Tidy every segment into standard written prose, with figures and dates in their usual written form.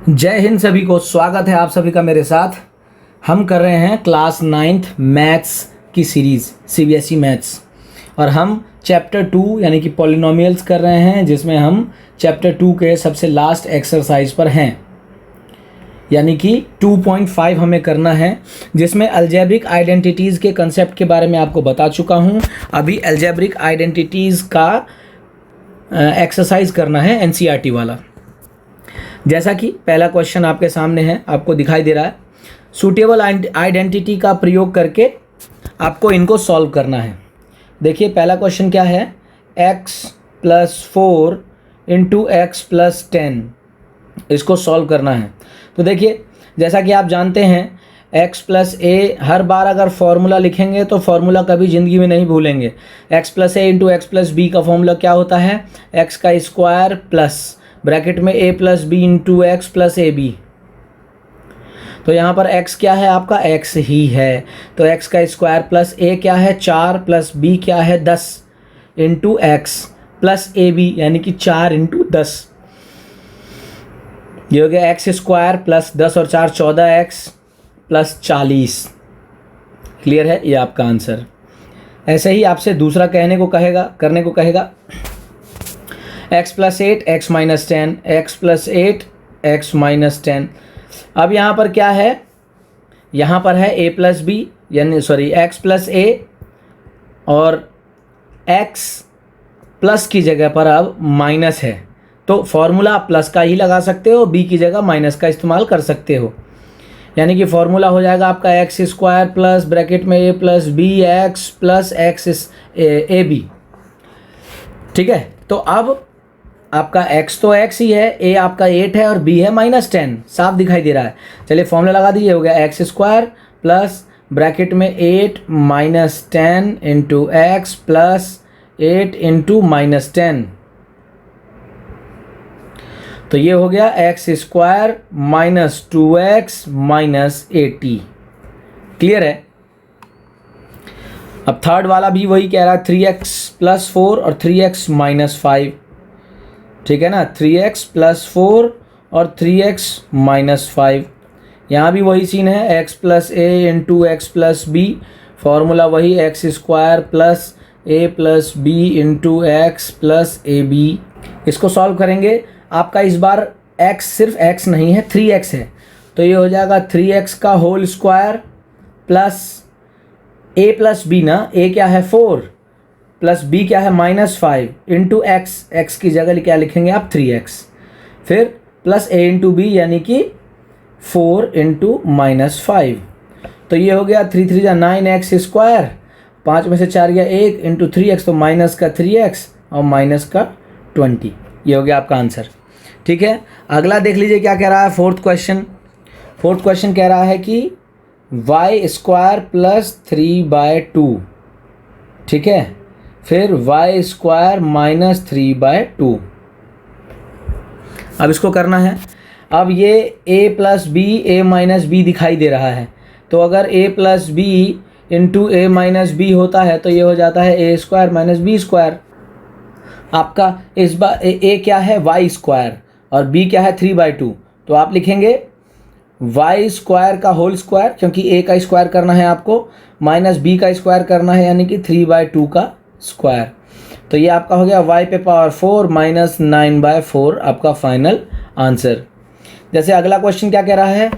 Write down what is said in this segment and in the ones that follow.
जय हिंद सभी को, स्वागत है आप सभी का मेरे साथ। हम कर रहे हैं क्लास 9th मैथ्स की सीरीज़ सीबीएसई मैथ्स और हम चैप्टर 2 यानी कि पॉलिनोमियल्स कर रहे हैं, जिसमें हम चैप्टर 2 के सबसे लास्ट एक्सरसाइज पर हैं, यानी कि 2.5 हमें करना है, जिसमें अलजेब्रिक आइडेंटिटीज़ के कंसेप्ट के बारे में आपको बता चुका हूँ। अभी अलजेब्रिक आइडेंटिटीज़ का एक्सरसाइज करना है एनसीईआरटी वाला। जैसा कि पहला क्वेश्चन आपके सामने है, आपको दिखाई दे रहा है। सूटेबल आइडेंटिटी का प्रयोग करके आपको इनको सॉल्व करना है। देखिए पहला क्वेश्चन क्या है, x + 4 × x + 10, इसको सॉल्व करना है। तो देखिए जैसा कि आप जानते हैं x + a, हर बार अगर फॉर्मूला लिखेंगे तो फॉर्मूला कभी ज़िंदगी में नहीं भूलेंगे। x + a × x + b का फॉर्मूला क्या होता है, x का स्क्वायर प्लस ब्रैकेट में a + b × x + ab। तो यहाँ पर x क्या है, आपका x ही है, तो x का स्क्वायर प्लस a क्या है 4 प्लस b क्या है 10 × x प्लस ab, यानी कि 4 × 10। ये हो गया x स्क्वायर प्लस 10 और 4 14x प्लस 40। क्लियर है, ये आपका आंसर। ऐसे ही आपसे दूसरा करने को कहेगा x + 8 x - 10, x + 8 x - 10। अब यहाँ पर क्या है, यहाँ पर है a + b यानी x + a, और x प्लस की जगह पर अब माइनस है, तो फॉर्मूला आप प्लस का ही लगा सकते हो, b की जगह माइनस का इस्तेमाल कर सकते हो। यानी कि फॉर्मूला हो जाएगा आपका x स्क्वायर प्लस ब्रैकेट में a + b x plus x ab। ठीक है, तो अब आपका x तो x ही है, a आपका 8 है और b है -10, साफ दिखाई दे रहा है। चलिए फॉर्मूला लगा दीजिए, हो गया x स्क्वायर प्लस ब्रैकेट में 8 - 10 × x प्लस 8 × -10। तो ये हो गया x स्क्वायर -2x -80। क्लियर है। अब थर्ड वाला भी वही कह रहा है, 3x + 4 और 3x - 5। ठीक है ना, 3x + 4 और 3x - 5। यहाँ भी वही सीन है, x + a × x + b, formula वही x square plus a + b × x plus ab। इसको सॉल्व करेंगे, आपका इस बार x सिर्फ x नहीं है, 3x है, तो ये हो जाएगा 3x का whole square plus a + b ना, a क्या है 4 प्लस b क्या है -5 × x की जगह क्या लिखेंगे आप 3x, फिर प्लस a × b यानी कि 4 × -5। तो ये हो गया 3 3 9x स्क्वायर, 5 में से 4 गया 1 × 3x, तो माइनस का 3x और माइनस का 20। ये हो गया आपका आंसर। ठीक है, अगला देख लीजिए क्या कह रहा है। फोर्थ क्वेश्चन कह रहा है कि y स्क्वायर प्लस 3/2। ठीक है, फिर y स्क्वायर -3/2। अब इसको करना है। अब ये a + b a - b दिखाई दे रहा है, तो अगर a + b × a - b होता है तो ये हो जाता है a स्क्वायर - b स्क्वायर। आपका इस बार a क्या है y स्क्वायर और b क्या है 3/2, तो आप लिखेंगे y स्क्वायर का होल स्क्वायर, क्योंकि a का स्क्वायर करना है आपको, माइनस b का स्क्वायर करना है, यानी कि 3/2 का स्क्वायर। तो ये आपका हो गया y पे पावर 4 -9/4 आपका फाइनल आंसर। जैसे अगला क्वेश्चन क्या कह रहा है,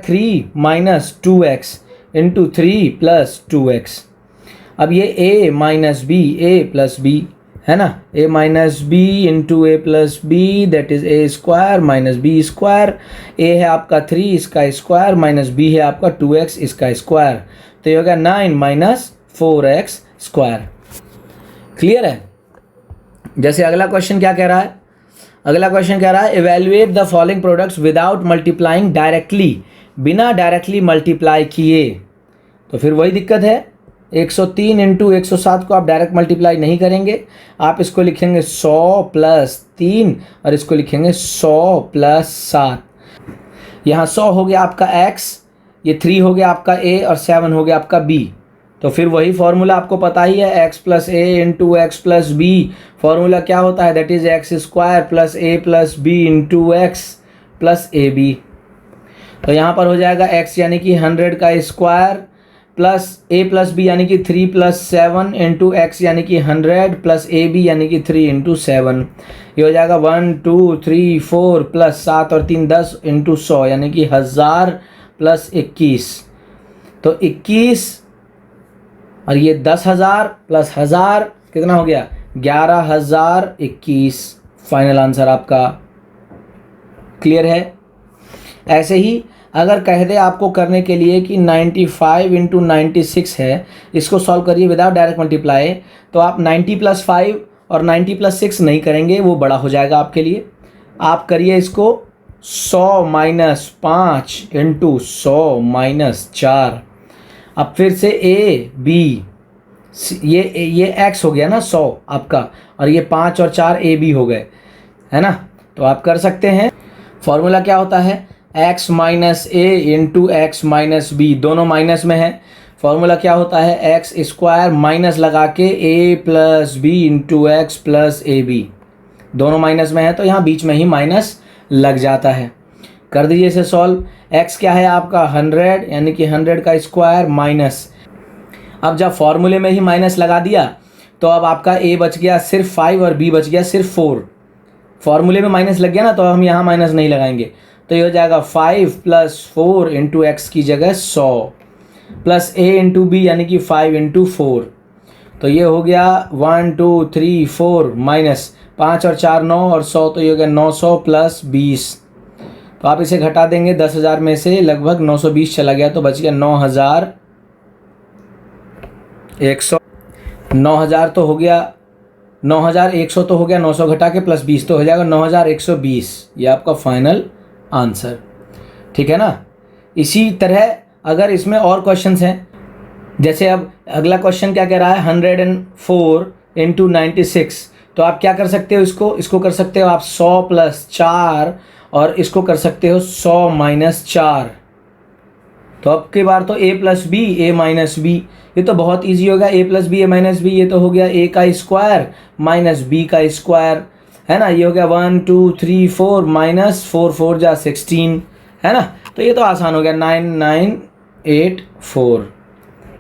3 - 2x × 3 + 2x। अब ये a + b है ना, a - b × a + b, that is a square -b square. a है आपका 3, इसका स्क्वायर, -b है आपका 2x, इसका स्क्वायर। तो ये हो गया 9 - 4x स्क्वायर। क्लियर है। जैसे अगला क्वेश्चन क्या कह रहा है, अगला क्वेश्चन कह रहा है evaluate the following products without multiplying directly, बिना डायरेक्टली मल्टीप्लाई किए। तो फिर वही दिक्कत है, 103 × 107 को आप डायरेक्ट मल्टीप्लाई नहीं करेंगे, आप इसको लिखेंगे 100 + 3 और इसको लिखेंगे 100 + 7। यहाँ 100 हो गया आपका x, ये 3 हो गया आपका a और 7 हो गया आपका b। तो फिर वही फॉर्मूला आपको पता ही है, x + a × x + b। Formula क्या होता है, that is x square plus a + b × x plus a b. तो यहाँ पर हो जाएगा x यानी कि 100 का square plus a plus b यानी कि 3 प्लस 7 इंटू एक्स यानी कि 100 प्लस ए बी यानी कि 3 इंटू 7। ये हो जाएगा 1 2 3 4 प्लस 7 और 3 10 इंटू 100 यानी कि 1000 प्लस 21। तो 21 और ये 10,000 प्लस 1000 कितना हो गया 11,021। फाइनल आंसर आपका। क्लियर है। ऐसे ही अगर कह दे आपको करने के लिए कि 95 इंटू 96 है, इसको सॉल्व करिए विदाउट डायरेक्ट मल्टीप्लाई, तो आप 90 प्लस 5 और 90 प्लस 6 नहीं करेंगे, वो बड़ा हो जाएगा आपके लिए। आप करिए इसको 100 माइनस 5 इंटू 100 माइनस 4। अब फिर से ए बी, ये x हो गया ना 100 आपका, और ये 5 और 4 ए बी हो गए, है ना। तो आप कर सकते हैं। फॉर्मूला क्या होता है x माइनस ए इंटू एक्स माइनस बी, दोनों माइनस में है। फॉर्मूला क्या होता है एक्स स्क्वायर माइनस लगा के a plus B into x plus a b, दोनों माइनस में है तो यहाँ बीच में ही माइनस लग जाता है। कर दीजिए इसे सॉल्व। x क्या है आपका 100 यानी कि 100 का स्क्वायर माइनस, अब जब फॉर्मूले में ही माइनस लगा दिया तो अब आपका a बच गया सिर्फ 5 और b बच गया सिर्फ 4। फॉर्मूले में माइनस लग गया ना, तो हम यहाँ माइनस नहीं लगाएंगे। तो ये हो जाएगा 5 प्लस 4 इंटू एक्स की जगह 100 प्लस a इंटू बी यानी कि 5 इंटू 4। तो ये हो गया 1 2 3 4 माइनस 5 और 4 9 और 100, तो ये हो गया 900 प्लस 20। तो आप इसे घटा देंगे 10,000 में से लगभग 920 चला गया, तो बच गया 9,100। 9,000 तो हो गया, 9,100 तो हो गया, 900 घटा के प्लस 20 तो हो जाएगा 9,120। ये आपका फाइनल आंसर। ठीक है ना। इसी तरह अगर इसमें और क्वेश्चंस हैं, जैसे अब अगला क्वेश्चन क्या कह रहा है 104 इंटू 96, तो आप क्या कर सकते हो, इसको कर सकते हो आप 100 प्लस 4 और इसको कर सकते हो 100 माइनस 4। तो अब की बार तो a plus b a minus b, ये तो बहुत इजी होगा। a plus b a minus b, ये तो हो गया a का स्क्वायर माइनस b का स्क्वायर, है ना। ये हो गया 1 2 3 4 माइनस 4 4 जा 16, है ना। तो ये तो आसान हो गया 9984।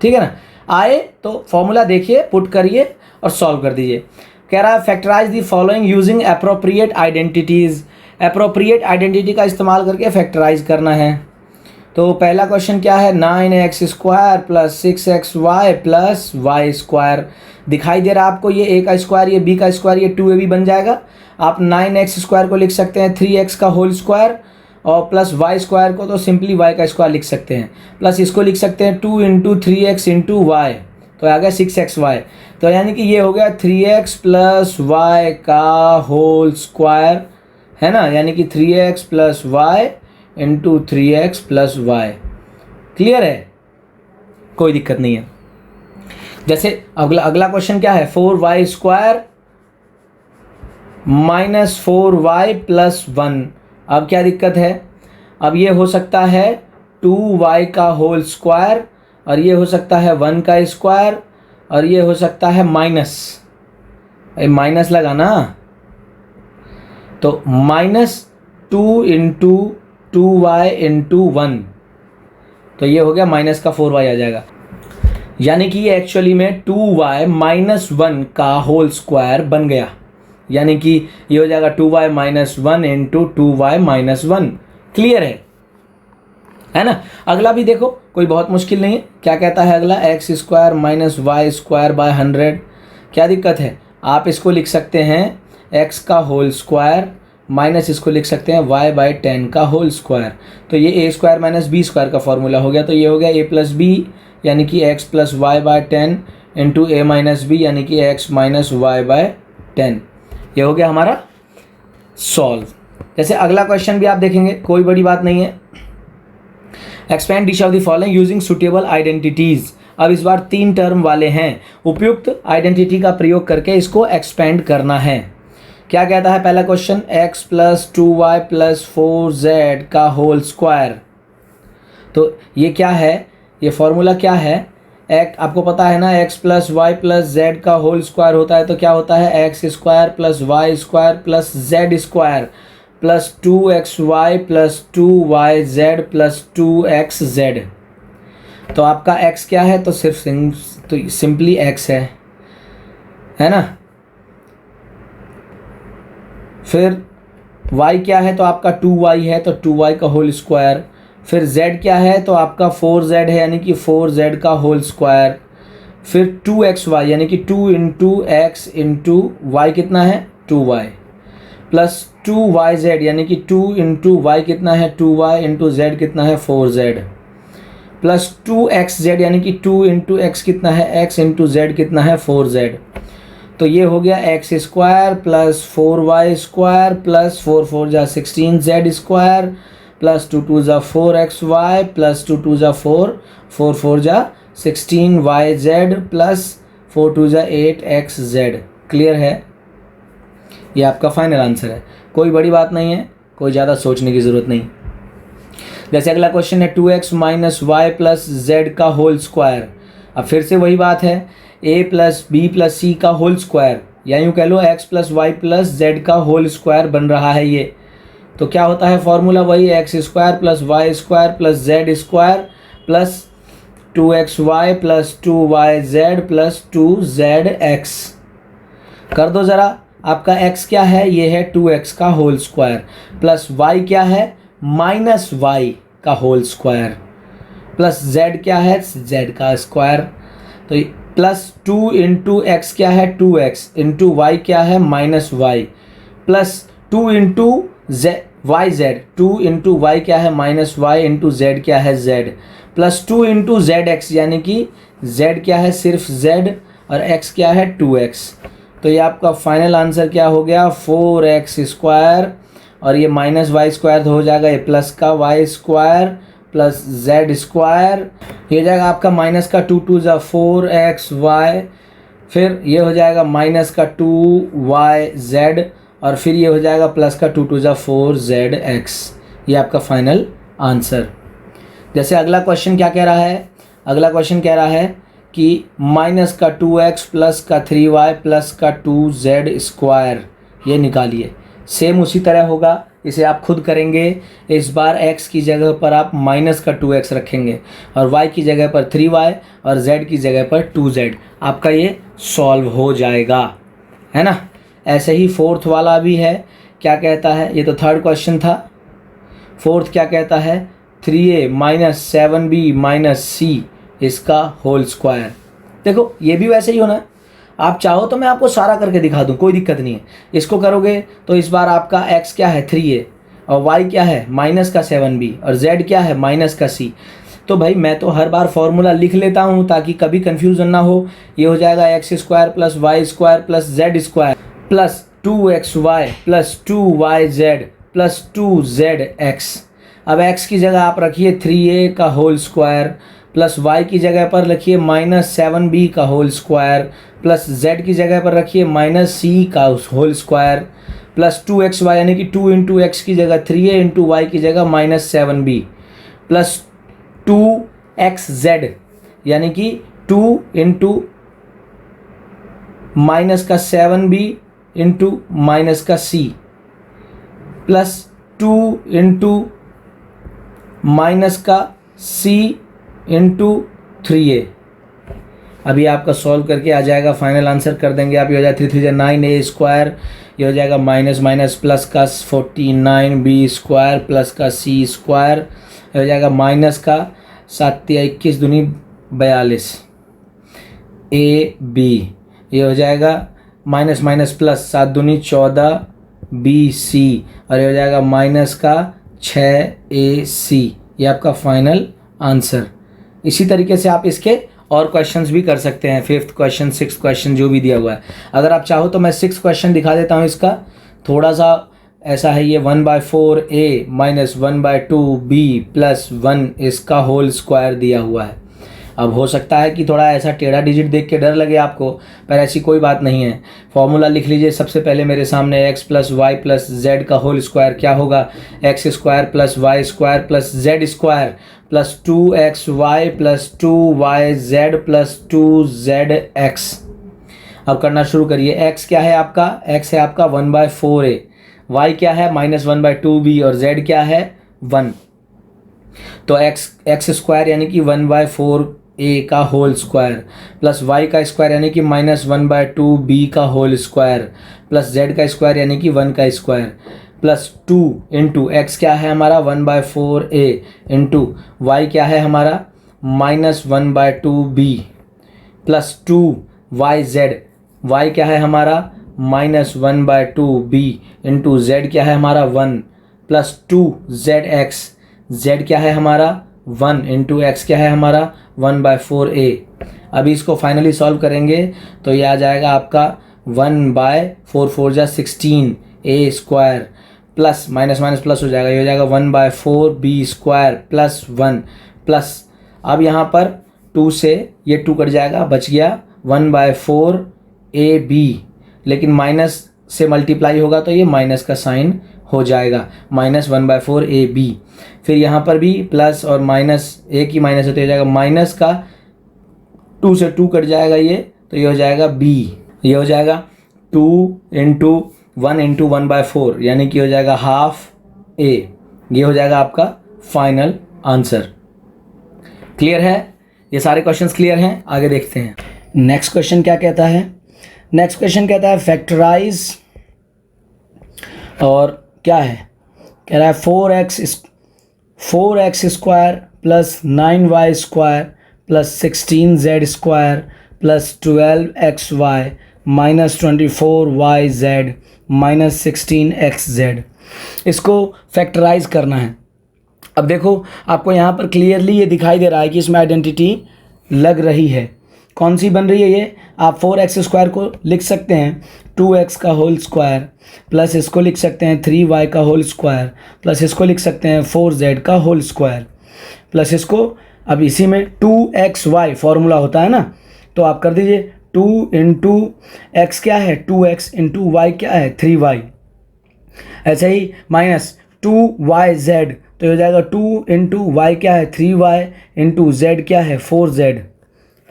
ठीक है ना। आए तो फॉर्मूला देखिए, पुट करिए और सॉल्व कर दीजिए। कह रहा है factorise the following using appropriate identities. Appropriate identity का इस्तेमाल करके फैक्टराइज करना है। तो पहला क्वेश्चन क्या है 9x square plus 6xy plus Y square. दिखाई दे रहा है आपको ये a का स्क्वायर, ये b का स्क्वायर, ये 2ab बन जाएगा। आप 9x स्क्वायर को लिख सकते हैं 3x का होल स्क्वायर, और प्लस वाई स्क्वायर को तो सिंपली y का स्क्वायर लिख सकते हैं, प्लस इसको लिख सकते हैं 2 इंटू 3x इंटू वाई, तो आ गया 6xy। तो यानी कि ये हो गया 3x प्लस वाई का होल स्क्वायर, है ना, यानी कि 3x plus y into 3x plus y. Clear है, कोई दिक्कत नहीं है। जैसे अगला क्वेश्चन क्या है 4y square minus 4y plus 1। अब क्या दिक्कत है, अब ये हो सकता है 2y का होल स्क्वायर, और ये हो सकता है 1 का स्क्वायर, और ये हो सकता है माइनस लगा ना, तो माइनस 2 इंटू 2y इंटू 1, तो ये हो गया माइनस का 4y आ जाएगा। यानी कि ये एक्चुअली में 2y माइनस 1 का होल स्क्वायर बन गया, यानी कि ये हो जाएगा 2y minus 1 into 2y minus 1। Clear है ना। अगला भी देखो, कोई बहुत मुश्किल नहीं है। क्या कहता है अगला x square minus y square by 100। क्या दिक्कत है, आप इसको लिख सकते हैं x का होल स्क्वायर माइनस इसको लिख सकते हैं y बाई 10 का होल स्क्वायर। तो ये a square minus b square का फॉर्मूला हो गया। तो ये हो गया a प्लस बी यानी कि x plus y by 10 into a minus b यानी कि x माइनस वाई बाई 10। ये हो गया हमारा सॉल्व। जैसे अगला क्वेश्चन भी आप देखेंगे, कोई बड़ी बात नहीं है। Expand dish of the following using suitable identities. अब इस बार 3 टर्म वाले हैं, उपयुक्त आइडेंटिटी का प्रयोग करके इसको एक्सपेंड करना है। क्या कहता है पहला question x plus 2y plus 4z का होल स्क्वायर। तो ये क्या है, ये फॉर्मूला क्या है, आपको पता है ना x plus Y plus z का होल स्क्वायर होता है, तो क्या होता है x square plus Y square plus z square plus 2xy plus 2yz plus 2xz। तो आपका x क्या है? तो सिंपली x है ना। फिर y क्या है? तो आपका 2y है, तो 2y का होल स्क्वायर। फिर z क्या है? तो आपका 4z है, यानी कि 4z का होल स्क्वायर। फिर 2xy यानी कि 2 इंटू एक्स इंटू वाई कितना है? 2y प्लस 2yz यानी कि 2 इंटू वाई कितना है? 2y इंटू z कितना है? 4z प्लस 2xz यानी कि 2 इंटू एक्स कितना है? x इंटू z कितना है? 4z। तो ये हो गया x square plus 4y square plus 4 4 जा 16z स्क्वायर प्लस 2 2 जा 4xy प्लस 2 2 जा 4 4 4 जा 16yz प्लस 4 2 जा 8xz। क्लियर है? ये आपका फाइनल आंसर है। कोई बड़ी बात नहीं है, कोई ज़्यादा सोचने की ज़रूरत नहीं। जैसे अगला क्वेश्चन है 2x minus y plus z का होल स्क्वायर। अब फिर से वही बात है, a plus b plus c का होल स्क्वायर, या यूँ कह लो x plus Y plus z का होल स्क्वायर बन रहा है ये। तो क्या होता है फॉर्मूला? वही x square plus Y square plus Z square plus 2xy plus 2yz plus 2zx। कर दो ज़रा। आपका x क्या है? ये है 2x का होल स्क्वायर प्लस y क्या है? माइनस y का होल स्क्वायर प्लस z क्या है? z का स्क्वायर। तो प्लस 2 इंटू एक्स क्या है? 2x इंटू वाई क्या है? Minus y plus 2 into y z, 2 into y क्या है? माइनस y इंटू जेड क्या है? z plus 2 into z x यानी कि z क्या है? सिर्फ z और x क्या है? 2x। तो ये आपका फाइनल आंसर क्या हो गया? 4x स्क्वायर और ये माइनस वाई स्क्वायर हो जाएगा, ये प्लस का y square plus Z square. ये हो जाएगा आपका माइनस का 2 2 जा 4xy, फिर ये हो जाएगा माइनस का 2yz और फिर ये हो जाएगा प्लस का 2 2 जा 4zx। ये आपका फाइनल आंसर। जैसे अगला क्वेश्चन क्या कह रहा है? अगला क्वेश्चन कह रहा है कि माइनस का 2x प्लस का 3y प्लस का 2z स्क्वायर ये निकालिए। सेम उसी तरह होगा, इसे आप खुद करेंगे। इस बार x की जगह पर आप माइनस का 2x रखेंगे और y की जगह पर 3y और z की जगह पर 2z। आपका ये सॉल्व हो जाएगा, है ना। ऐसे ही फोर्थ वाला भी है। क्या कहता है? ये तो थर्ड क्वेश्चन था। फोर्थ क्या कहता है? 3a minus 7b minus c इसका होल स्क्वायर। देखो ये भी वैसे ही होना है। आप चाहो तो मैं आपको सारा करके दिखा दूं, कोई दिक्कत नहीं है। इसको करोगे तो इस बार आपका x क्या है? 3a और y क्या है? माइनस का 7b और z क्या है? माइनस का c। तो भाई मैं तो हर बार फॉर्मूला लिख लेता हूं ताकि कभी कंफ्यूजन ना हो। ये हो जाएगा x square plus Y square plus Z square plus 2xy plus 2yz plus 2zx। अब x की जगह आप रखिए 3a का होल स्क्वायर प्लस y की जगह पर रखिए माइनस 7b का होल स्क्वायर प्लस z की जगह पर रखिए माइनस c का होल स्क्वायर प्लस 2xy यानी कि 2 इंटू एक्स की जगह 3a इंटू वाई की जगह माइनस 7b प्लस 2xz यानी कि 2 इंटू माइनस का 7b इंटू माइनस का c प्लस 2 इंटू माइनस का c इंटू 3a। अभी आपका सॉल्व करके आ जाएगा, फाइनल आंसर कर देंगे आप। ये हो जाएगा 3 3 9a स्क्वायर, ये हो जाएगा माइनस माइनस प्लस का 49b स्क्वायर प्लस का c स्क्वायर, ये हो जाएगा माइनस का 7 21 दूनी 42 ab, ये हो जाएगा माइनस माइनस प्लस 7 दूनी 14 bc और ये हो जाएगा माइनस का 6ac। ये आपका फाइनल आंसर। इसी तरीके से आप इसके और क्वेश्चंस भी कर सकते हैं। 5th क्वेश्चन, 6th क्वेश्चन जो भी दिया हुआ है। अगर आप चाहो तो मैं 6th क्वेश्चन दिखा देता हूँ। इसका थोड़ा सा ऐसा है, ये 1/4a माइनस 1/2b प्लस 1 इसका होल स्क्वायर दिया हुआ है। अब हो सकता है कि थोड़ा ऐसा टेढ़ा डिजिट देख के डर लगे आपको, पर ऐसी कोई बात नहीं है। फॉर्मूला लिख लीजिए सबसे पहले मेरे सामने। x plus Y plus z का होल स्क्वायर क्या होगा? X square plus Y square plus Z square plus 2xy plus 2yz plus 2zx। अब करना शुरू करिए। x क्या है आपका? x है आपका 1/4a। y क्या है -1/2b और z क्या है 1। तो x स्क्वायर यानी कि 1/4a का होल स्क्वायर प्लस y का स्क्वायर यानी कि -1/2b का होल स्क्वायर प्लस z का स्क्वायर यानी कि 1 का स्क्वायर प्लस 2 इंटू एक्स क्या है हमारा 1/4a इंटू वाई क्या है हमारा -1/2b प्लस 2yz y क्या है हमारा -1/2b इंटू z क्या है हमारा 1 प्लस 2zx z क्या है हमारा 1 इंटू एक्स क्या है हमारा 1/4a। अभी इसको फाइनली सॉल्व करेंगे तो ये आ जाएगा आपका 1/4 4 जा 16 a square plus minus minus plus हो जाएगा, ये हो जाएगा 1/4b स्क्वायर प्लस 1 प्लस अब यहाँ पर 2 से ये 2 कट जाएगा, बच गया 1/4ab, लेकिन माइनस से मल्टीप्लाई होगा तो ये माइनस का साइन हो जाएगा -1/4ab। फिर यहाँ पर भी प्लस और माइनस एक ही माइनस होते हो जाएगा, माइनस का 2 से 2 कट जाएगा ये, तो ये हो जाएगा b, ये हो जाएगा 2 इंटू 1 इंटू 1/4 यानी कि हो जाएगा हाफ a। ये हो जाएगा आपका फाइनल आंसर। क्लियर है? ये सारे क्वेश्चंस क्लियर हैं? आगे देखते हैं नेक्स्ट क्वेश्चन क्या कहता है। नेक्स्ट क्वेश्चन कहता है फैक्टराइज, और क्या है कह रहा है 4x square plus 9y square plus 16z square plus 12xy minus 24yz minus 16xz, इसको फैक्टराइज करना है। अब देखो आपको यहाँ पर क्लियरली ये दिखाई दे रहा है कि इसमें आइडेंटिटी लग रही है। कौन सी बन रही है ये? आप 4x स्क्वायर को लिख सकते हैं 2x का होल स्क्वायर प्लस इसको लिख सकते हैं 3y का होल स्क्वायर प्लस इसको लिख सकते हैं 4z का होल स्क्वायर प्लस इसको, अब इसी में 2xy फॉर्मूला होता है ना, तो आप कर दीजिए 2 इंटू एक्स क्या है 2x इंटू वाई क्या है 3y, ऐसे ही माइनस 2yz, तो हो जाएगा 2 इंटू वाई क्या है 3y इंटू z क्या है 4z,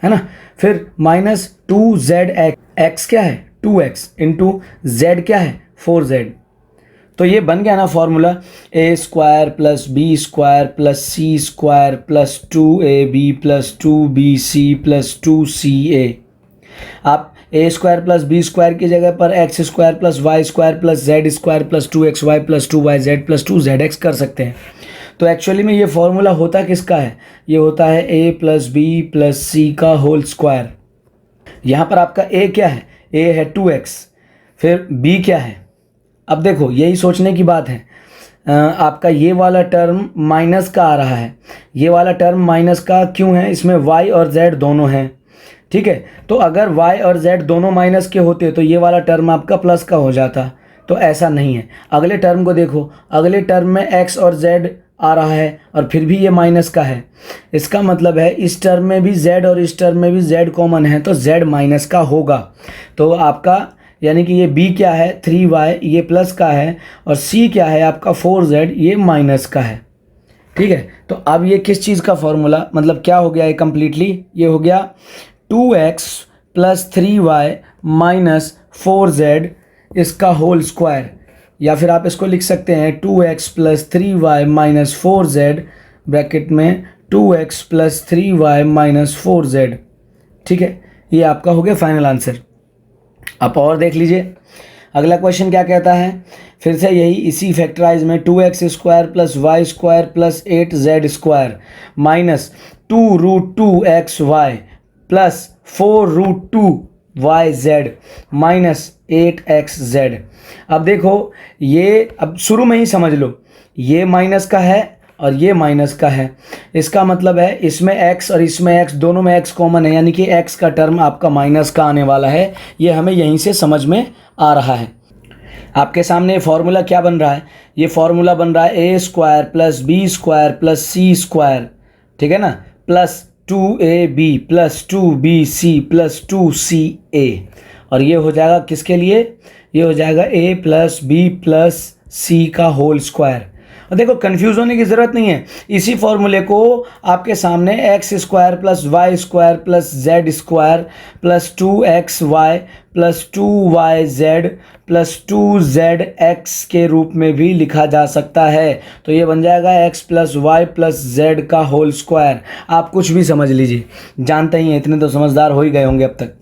है ना। फिर माइनस 2zx क्या है 2x इंटू z क्या है 4z, तो ये बन गया ना formula a square plus b square plus c square plus 2ab plus 2bc plus 2ca। आप a square plus b square की जगह पर x square plus y square plus z square plus 2xy plus 2yz plus 2zx कर सकते हैं। तो actually में ये फॉर्मूला होता किसका है? ये होता है a plus b plus c का होल स्क्वायर। यहाँ पर आपका a क्या है? a है 2x, फिर b क्या है? अब देखो यही सोचने की बात है, आपका ये वाला टर्म माइनस का आ रहा है, ये वाला टर्म माइनस का क्यों है? इसमें y और z दोनों हैं, ठीक है। तो अगर y और z दोनों माइनस के होते तो ये वाला टर्म आपका प्लस का हो जाता, तो ऐसा नहीं है। अगले टर्म को देखो, अगले टर्म में x और z आ रहा है और फिर भी ये माइनस का है, इसका मतलब है इस टर्म में भी z और इस टर्म में भी z कॉमन है, तो z माइनस का होगा। तो आपका यानी कि ये b क्या है 3y, ये प्लस का है, और c क्या है आपका 4z, ये माइनस का है, ठीक है। तो अब ये किस चीज़ का फॉर्मूला, मतलब क्या हो गया ये कम्प्लीटली? ये हो गया 2x plus 3y minus 4z इसका होल स्क्वायर, या फिर आप इसको लिख सकते हैं 2x plus 3y minus 4z bracket में 2x plus 3y minus 4z, ठीक है। ये आपका हो गया फाइनल आंसर। आप और देख लीजिए अगला क्वेश्चन क्या कहता है। फिर से यही इसी फैक्टराइज में 2x square plus Y square plus 8z square minus 2√2xy plus 4√2yz minus 8xz। अब देखो ये, अब शुरू में ही समझ लो ये माइनस का है और ये माइनस का है, इसका मतलब है इसमें x और इसमें x, दोनों में x कॉमन है, यानी कि x का टर्म आपका माइनस का आने वाला है। ये हमें यहीं से समझ में आ रहा है। आपके सामने फार्मूला क्या बन रहा है? ये फार्मूला बन रहा है a square plus b square plus c square, ठीक है ना, plus 2ab plus 2bc plus 2ca, और ये हो जाएगा किसके लिए? ये हो जाएगा a plus b plus c का होल स्क्वायर, और देखो कंफ्यूज होने की ज़रूरत नहीं है, इसी फॉर्मूले को आपके सामने x square plus Y square plus Z square plus 2xy plus 2yz plus 2zx के रूप में भी लिखा जा सकता है। तो ये बन जाएगा x plus Y plus z का होल स्क्वायर। आप कुछ भी समझ लीजिए, जानते ही हैं, इतने तो समझदार हो ही गए होंगे अब तक।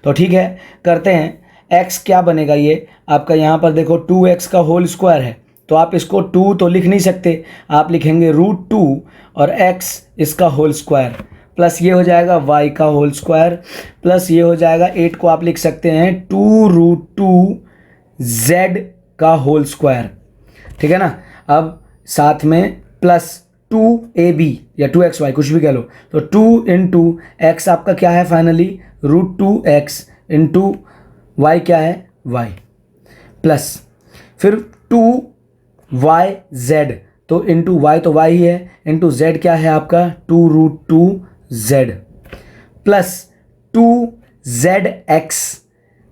तो ठीक है, करते हैं। x क्या बनेगा, ये आपका यहाँ पर देखो 2x का होल स्क्वायर है, तो आप इसको 2 तो लिख नहीं सकते, आप लिखेंगे √2 और x इसका होल स्क्वायर प्लस ये हो जाएगा y का होल स्क्वायर प्लस ये हो जाएगा 8 को आप लिख सकते हैं 2√2z का होल स्क्वायर। ठीक है ना। अब साथ में प्लस 2ab या 2xy कुछ भी कह लो, तो 2 इंटू एक्स आपका क्या है फाइनली √2x इंटू वाई क्या है y प्लस फिर 2yz, तो इंटू वाई तो y ही है, इंटू z क्या है आपका 2√2z प्लस 2zx,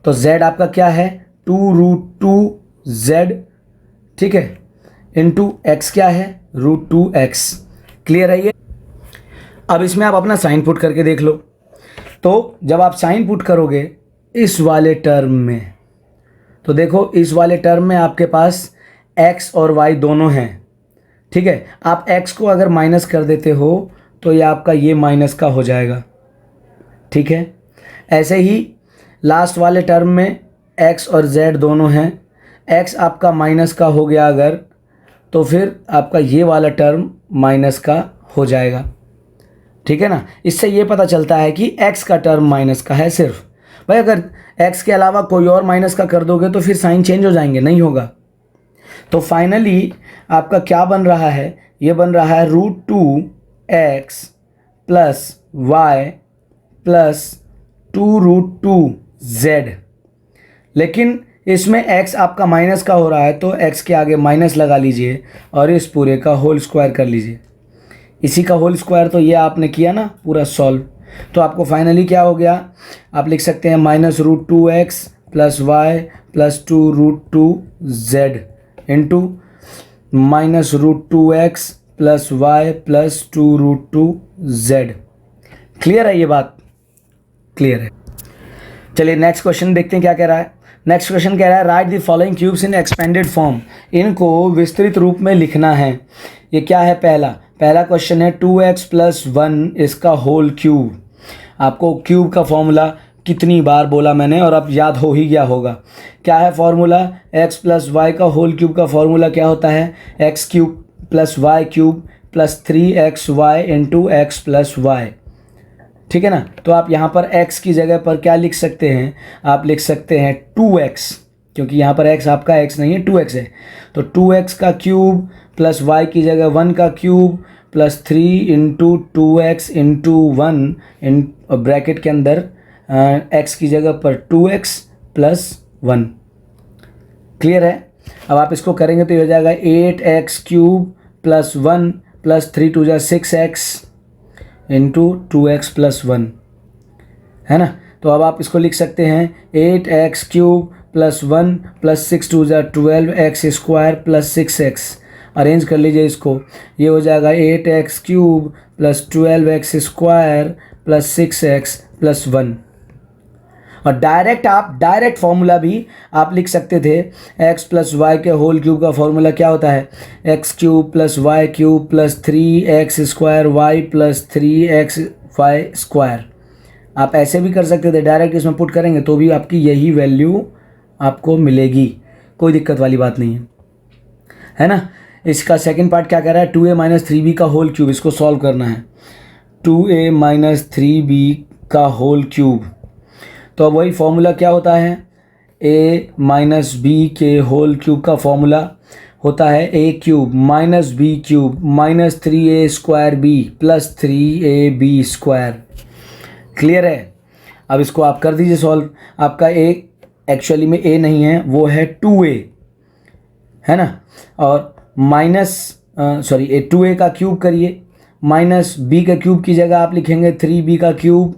तो z आपका क्या है 2√2z, ठीक है, इंटू x क्या है √2x। क्लियर है ये। अब इसमें आप अपना साइन पुट करके देख लो। तो जब आप साइन पुट करोगे इस वाले टर्म में, तो देखो इस वाले टर्म में आपके पास x और y दोनों हैं। ठीक है, आप x को अगर माइनस कर देते हो तो ये आपका ये माइनस का हो जाएगा। ठीक है, ऐसे ही लास्ट वाले टर्म में x और z दोनों हैं, x आपका माइनस का हो गया अगर, तो फिर आपका ये वाला टर्म माइनस का हो जाएगा। ठीक है ना। इससे ये पता चलता है कि x का टर्म माइनस का है सिर्फ। भाई अगर x के अलावा कोई और माइनस का कर दोगे तो फिर साइन चेंज हो जाएंगे, नहीं होगा। तो फाइनली आपका क्या बन रहा है, ये बन रहा है √2x plus Y plus 2√2z, लेकिन इसमें x आपका माइनस का हो रहा है तो x के आगे माइनस लगा लीजिए और इस पूरे का होल स्क्वायर कर लीजिए। इसी का होल स्क्वायर तो ये आपने किया ना पूरा सॉल्व, तो आपको फाइनली क्या हो गया, आप लिख सकते हैं -√2x plus Y plus 2√2z into -√2x plus Y plus 2√2z। Clear है ये बात? क्लियर है। चलिए नेक्स्ट क्वेश्चन देखते हैं क्या कह रहा है। नेक्स्ट क्वेश्चन कह रहा है right the following cubes in expanded form, इनको विस्तृत रूप में लिखना है। ये क्या है, पहला क्वेश्चन है 2x प्लस 1 इसका होल क्यूब। आपको क्यूब का फॉर्मूला कितनी बार बोला मैंने और अब याद हो ही गया होगा। क्या है फॉर्मूला, x प्लस वाई का होल क्यूब का फॉर्मूला क्या होता है, x cube plus Y cube plus 3xy into x plus y. ठीक है ना। तो आप यहाँ पर x की जगह पर क्या लिख सकते हैं, आप लिख सकते हैं 2x, क्योंकि यहाँ पर x आपका x नहीं है 2x है, तो 2x का क्यूब प्लस y की जगह 1 का cube plus 3 into 2x into 1 in bracket के अंदर x की जगह पर 2x प्लस 1। क्लियर है। अब आप इसको करेंगे तो ये हो जाएगा 8x cube plus 1 plus 3 2 6x into 2x plus 1, है ना। तो अब आप इसको लिख सकते हैं 8x cube plus 1 plus 6 2 12x square plus 6x। Arrange कर लीजिए इसको, ये हो जाएगा 8x cube plus 12x square plus 6x plus 1। और डायरेक्ट फार्मूला भी आप लिख सकते थे, x प्लस वाई के होल क्यूब का फॉर्मूला क्या होता है, x cube plus Y cube plus 3x square y plus 3x y square. आप ऐसे भी कर सकते थे, डायरेक्ट इसमें पुट करेंगे तो भी आपकी यही वैल्यू आपको मिलेगी, कोई दिक्कत वाली बात नहीं है ना। इसका सेकंड पार्ट क्या कह रहा है, 2a माइनस 3b का होल क्यूब, इसको सॉल्व करना है। 2a माइनस 3b का होल क्यूब, तो अब वही फॉर्मूला क्या होता है, a माइनस बी के होल क्यूब का फॉर्मूला होता है a cube minus B cube minus 3a square b plus 3ab square. Clear है। अब इसको आप कर दीजिए सॉल्व। आपका a एक्चुअली में a नहीं है, वो है 2a, है ना। और सॉरी 2a का क्यूब करिए, माइनस b का क्यूब की जगह आप लिखेंगे 3b का क्यूब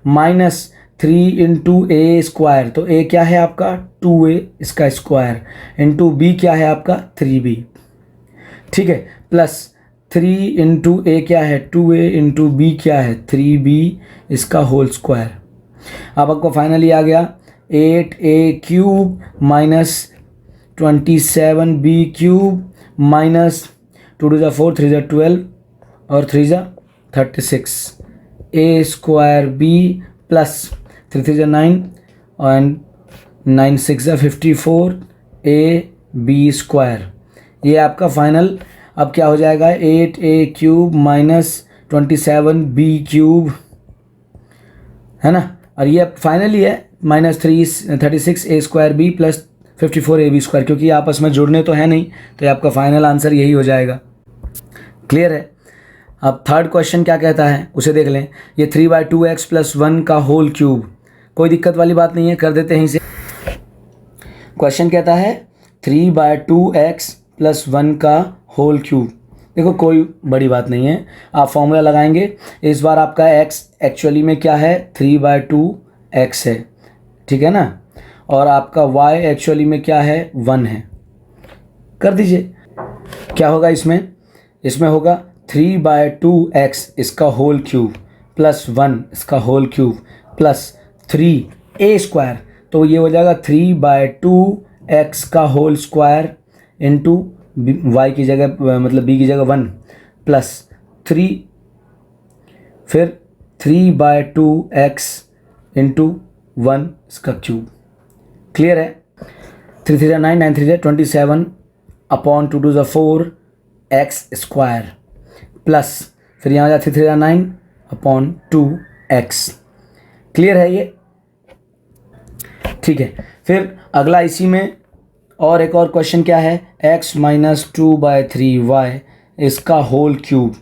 माइनस 3 इंटू ए स्क्वायर, तो a क्या है आपका 2a इसका स्क्वायर इंटू b क्या है आपका 3b। ठीक है, प्लस 3 इंटू ए क्या है 2a इंटू बी क्या है 3b इसका होल स्क्वायर। अब आपको फाइनली आ गया 8a cube minus 27b cube minus 2 to 4 3 जा 12 और 3 जा 36 a स्क्वायर b प्लस 3 3 जा 9 एंड 9 6 जा 54 a b स्क्वायर। ये आपका फाइनल अब क्या हो जाएगा 8a cube minus 27b cube, है ना, और ये फाइनली है minus 36 a square b plus 54 a b square, क्योंकि आपस में जुड़ने तो है नहीं, तो ये आपका फाइनल आंसर यही हो जाएगा। क्लियर है। अब थर्ड क्वेश्चन क्या कहता है उसे देख लें। ये 3/2x प्लस 1 का होल क्यूब, कोई दिक्कत वाली बात नहीं है, कर देते हैं इसे। क्वेश्चन कहता है 3/2x प्लस 1 का होल क्यूब। देखो कोई बड़ी बात नहीं है, आप फॉर्मूला लगाएंगे। इस बार आपका x एक्चुअली में क्या है 3/2x है, ठीक है ना, और आपका y एक्चुअली में क्या है 1 है। कर दीजिए, क्या होगा इसमें होगा 3/2x इसका होल क्यूब प्लस 1 इसका whole cube plus 3a square, तो ये हो जाएगा 3/2x का होल स्क्वायर इंटू y की जगह मतलब b की जगह 1 प्लस 3 फिर 3/2x इंटू 1 इसका क्यूब। क्लियर है। 3 3 9 9 3 27 अपॉन 2 2 4 x स्क्वायर प्लस फिर यहाँ जाते 3 9 अपॉन 2x। क्लियर है ये, ठीक है। फिर अगला इसी में और एक और क्वेश्चन क्या है x माइनस 2/3y इसका होल क्यूब।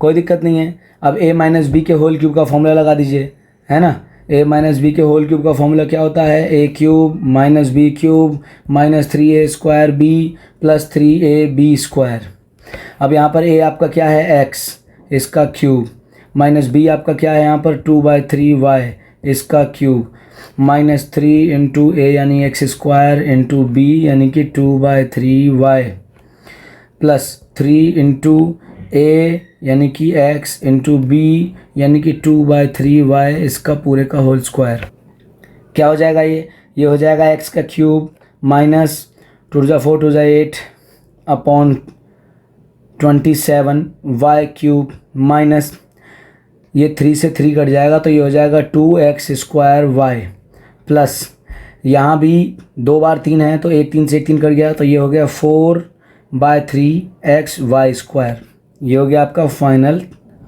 कोई दिक्कत नहीं है। अब a माइनस बी के होल क्यूब का फॉर्मूला लगा दीजिए, है ना। a माइनस बी के होल क्यूब का फॉर्मूला क्या होता है a cube minus B cube minus 3a square b plus 3ab square. अब यहाँ पर a आपका क्या है x इसका क्यूब माइनस b आपका क्या है यहाँ पर 2/3y इसका क्यूब माइनस 3 इंटू ए यानी एक्स स्क्वायर इंटू बी यानी कि 2/3y प्लस 3 इंटू ए यानी कि x इंटू बी यानी कि 2/3y इसका पूरे का होल स्क्वायर। क्या हो जाएगा ये हो जाएगा x का cube minus 2 to 4 2 8 upon 27 y cube minus ये 3 से 3 कट जाएगा तो ये हो जाएगा 2x स्क्वायर y प्लस यहाँ भी 2 बार 3 है तो 1 3 से 1 3 कट गया तो ये हो गया 4/3xy स्क्वायर। ये हो गया आपका फाइनल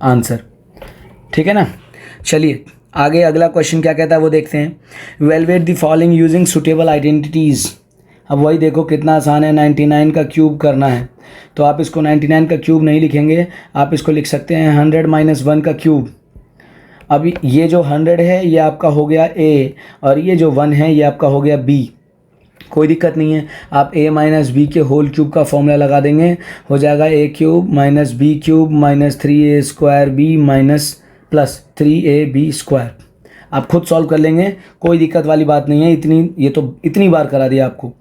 आंसर, ठीक है ना। चलिए आगे अगला क्वेश्चन क्या कहता है वो देखते हैं। Evaluate the following using suitable identities. अब वही देखो कितना आसान है, 99 का क्यूब करना है तो आप इसको 99 का क्यूब नहीं लिखेंगे, आप इसको लिख सकते हैं 100 माइनस 1 का क्यूब। अब ये जो 100 है ये आपका हो गया a और ये जो 1 है ये आपका हो गया b। कोई दिक्कत नहीं है, आप a माइनस बी के होल क्यूब का फॉर्मूला लगा देंगे, हो जाएगा a cube minus B cube minus 3a square b minus plus 3ab square. आप खुद सॉल्व कर लेंगे, कोई दिक्कत वाली बात नहीं है। ये तो इतनी बार करा दिया आपको।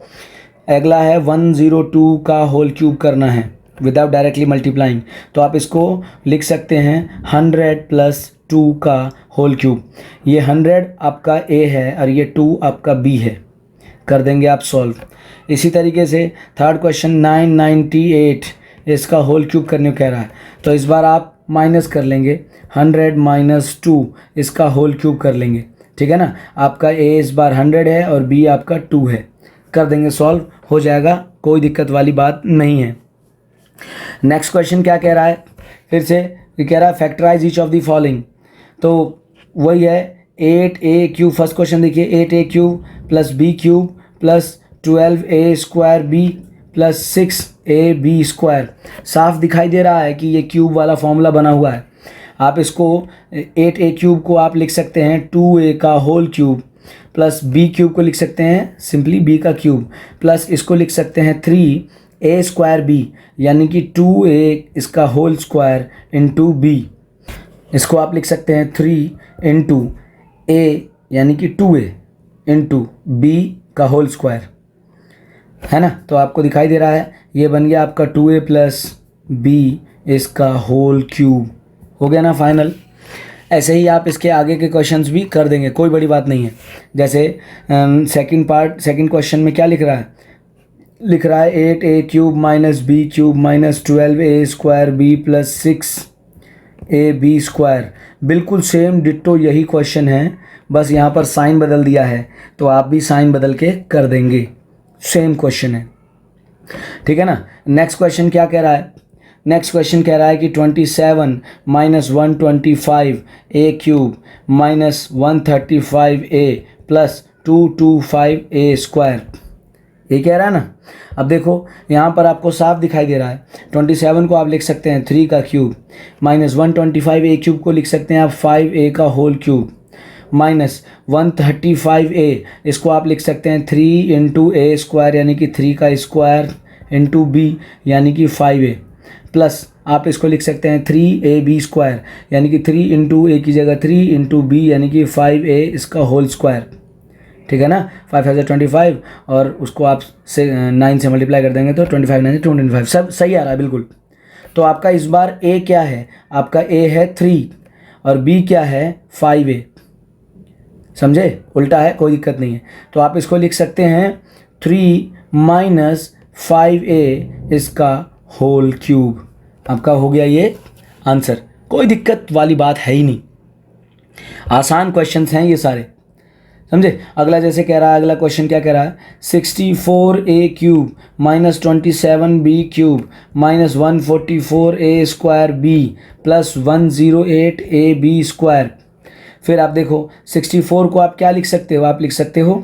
अगला है 102 का होल क्यूब करना है विदाउट डायरेक्टली मल्टीप्लाइंग, तो आप इसको लिख सकते हैं 100 प्लस 2 का होल क्यूब। ये 100 आपका a है और ये 2 आपका b है, कर देंगे आप सॉल्व। इसी तरीके से थर्ड क्वेश्चन 998 इसका होल क्यूब करने को कह रहा है, तो इस बार आप माइनस कर लेंगे 100 माइनस 2 इसका होल क्यूब कर लेंगे, ठीक है ना। आपका a इस बार 100 है और b आपका 2 है, कर देंगे सॉल्व, हो जाएगा, कोई दिक्कत वाली बात नहीं है। नेक्स्ट क्वेश्चन क्या कह रहा है, फिर से ये कह रहा है factorise each of the following, तो वही है 8a क्यूब। फर्स्ट क्वेश्चन देखिए 8a cube plus b cube plus 12a square b plus 6ab square. साफ दिखाई दे रहा है कि ये क्यूब वाला फॉर्मूला बना हुआ है। आप इसको 8a क्यूब को आप लिख सकते हैं 2a का whole cube plus b cube को लिख सकते हैं सिंपली b का क्यूब प्लस इसको लिख सकते हैं 3a स्क्वायर b यानी कि 2a इसका होल स्क्वायर इंटू b। इसको आप लिख सकते हैं 3 इंटू a यानी कि 2a इंटू b का होल स्क्वायर, है ना। तो आपको दिखाई दे रहा है ये बन गया आपका 2a प्लस बी इसका होल क्यूब। हो गया ना फाइनल। ऐसे ही आप इसके आगे के क्वेश्चंस भी कर देंगे, कोई बड़ी बात नहीं है। जैसे सेकंड क्वेश्चन में क्या लिख रहा है, 8a cube minus B cube minus 12a square b plus 6ab square. बिल्कुल सेम डिट्टो यही क्वेश्चन है, बस यहाँ पर साइन बदल दिया है, तो आप भी साइन बदल के कर देंगे, सेम क्वेश्चन है, ठीक है ना। नेक्स्ट क्वेश्चन क्या कह रहा है, नेक्स्ट क्वेश्चन कह रहा है कि 27 माइनस 125 ए क्यूब माइनस 135 ए प्लस 225 ए स्क्वायर, ये कह रहा है ना। अब देखो यहाँ पर आपको साफ दिखाई दे रहा है, 27 को आप लिख सकते हैं 3 का क्यूब, माइनस 125 ए क्यूब को लिख सकते हैं आप 5a का होल क्यूब, माइनस 135 ए इसको आप लिख सकते हैं 3 इंटू ए स्क्वायर यानी कि 3 का स्क्वायर इंटू बी यानी कि 5a, प्लस आप इसको लिख सकते हैं 3ab स्क्वायर यानी कि 3 इंटू ए की जगह 3 इंटू बी यानी कि 5a इसका होल स्क्वायर, ठीक है ना। 5,025 और उसको आप से 9 से मल्टीप्लाई कर देंगे तो 25 9 225, सब सही आ रहा है बिल्कुल। तो आपका इस बार a क्या है, आपका a है 3 और b क्या है 5a, समझे, उल्टा है, कोई दिक्कत नहीं है। तो आप इसको लिख सकते हैं 3 माइनस 5a इसका होल क्यूब। आपका हो गया ये आंसर, कोई दिक्कत वाली बात है ही नहीं, आसान क्वेश्चंस हैं ये सारे, समझे। अगला जैसे कह रहा है, अगला क्वेश्चन क्या कह रहा है, 64a cube minus 27b cube minus 144a square b plus 108ab square. फिर आप देखो 64 को आप क्या लिख सकते हो, आप लिख सकते हो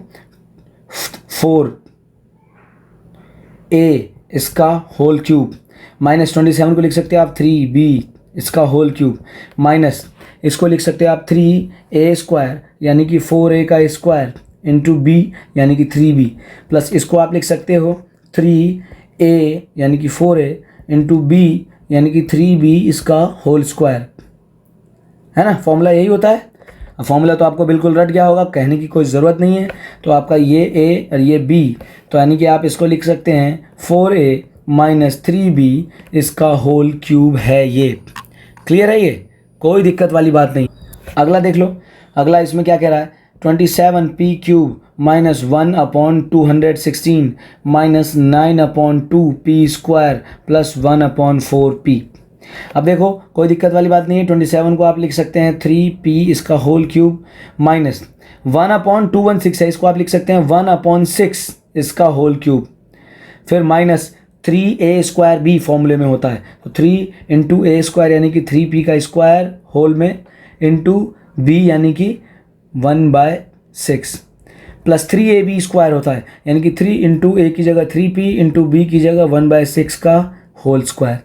4a इसका होल क्यूब, माइनस 27 को लिख सकते हो आप 3b इसका होल क्यूब, माइनस इसको लिख सकते हो आप 3a स्क्वायर यानी कि 4a का स्क्वायर इंटू b यानी कि 3b, प्लस इसको आप लिख सकते हो 3a यानी कि 4a इंटू b यानी कि 3b इसका होल स्क्वायर, है ना। फॉर्मूला यही होता है। फॉर्मूला तो आपको बिल्कुल रट गया होगा, कहने की कोई ज़रूरत नहीं है। तो आपका ये a और ये b, तो यानी कि आप इसको लिख सकते हैं 4a माइनस 3b इसका होल क्यूब है ये। क्लियर है, ये कोई दिक्कत वाली बात नहीं। अगला देख लो, अगला इसमें क्या कह रहा है, 27p cube minus 1/216 minus 9/2p square plus 1/4p। अब देखो कोई दिक्कत वाली बात नहीं है, 27 को आप लिख सकते हैं 3p इसका होल क्यूब माइनस 1/216 है, इसको आप लिख सकते हैं 1/6 इसका होल क्यूब, फिर माइनस 3a स्क्वायर b फॉर्मूले में होता है, तो 3 इंटू ए स्क्वायर यानी कि 3p का स्क्वायर होल में इंटू b यानी कि 1/6 प्लस 3ab स्क्वायर होता है यानी कि 3 इंटू ए की जगह 3p इंटू बी की जगह 1/6 का होल स्क्वायर।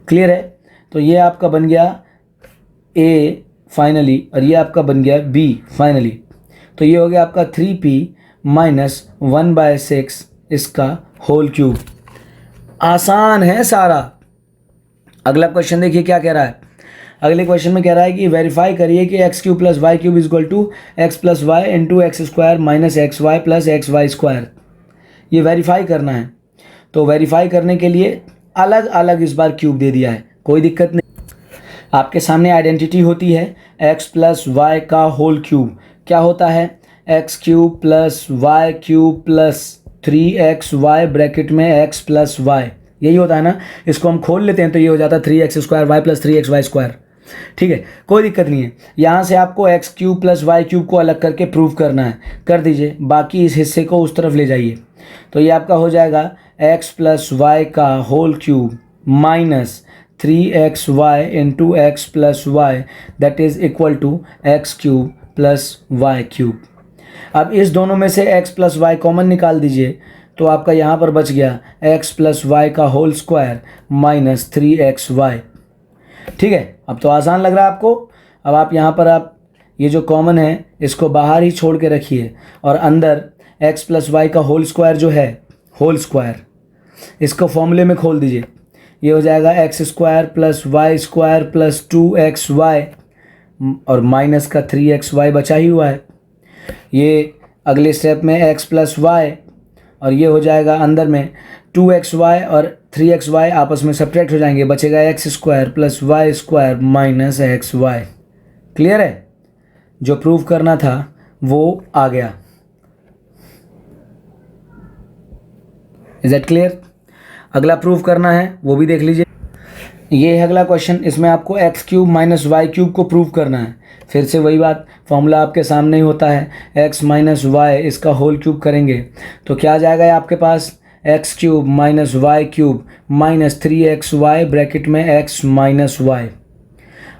क्लियर है। तो ये आपका बन गया a फाइनली और ये आपका बन गया b फाइनली। तो ये हो गया आपका 3p माइनस 1/6 इसका होल क्यूब। आसान है सारा। अगला क्वेश्चन देखिए क्या कह रहा है, अगले क्वेश्चन में कह रहा है कि वेरीफाई करिए कि x cube plus Y cube is equal to x plus y into x square minus x Y plus x y square. ये वेरीफाई करना है, तो वेरीफाई करने के लिए अलग अलग इस बार क्यूब दे दिया है, कोई दिक्कत नहीं। आपके सामने आइडेंटिटी होती है एक्स प्लस वाई का होल क्यूब, क्या होता है x cube plus Y cube plus 3xy bracket में x प्लस वाई, यही होता है ना। इसको हम खोल लेते हैं तो ये हो जाता है 3x square y plus 3xy square, ठीक है, कोई दिक्कत नहीं है। यहाँ से आपको x cube plus Y cube को अलग करके प्रूव करना है, कर दीजिए, बाकी इस हिस्से को उस तरफ ले जाइए। तो ये आपका हो जाएगा x प्लस वाई का whole cube minus 3xy into x plus y that is equal to x cube plus Y cube. अब इस दोनों में से x प्लस वाई कॉमन निकाल दीजिए, तो आपका यहाँ पर बच गया x प्लस वाई का होल स्क्वायर माइनस 3xy, ठीक है। अब तो आसान लग रहा है आपको। अब आप यहाँ पर आप ये जो कॉमन है इसको बाहर ही छोड़ के रखिए और अंदर x प्लस वाई का होल स्क्वायर जो है होल स्क्वायर, इसको फॉर्मूले में खोल दीजिए। ये हो जाएगा x square plus Y square plus 2xy और माइनस का 3xy बचा ही हुआ है। ये अगले स्टेप में x प्लस वाई और ये हो जाएगा अंदर में 2xy और 3xy आपस में सब्ट्रैक्ट हो जाएंगे, बचेगा x square plus Y square minus x y. Clear है? जो प्रूव करना था वो आ गया। Is that clear? अगला प्रूव करना है वो भी देख लीजिए। ये है अगला क्वेश्चन, इसमें आपको x cube minus y cube को प्रूव करना है। फिर से वही बात, फॉर्मूला आपके सामने ही होता है, एक्स माइनस वाई इसका होल क्यूब करेंगे तो क्या आ जाएगा आपके पास, x cube minus y cube minus 3xy bracket में एक्स माइनस वाई।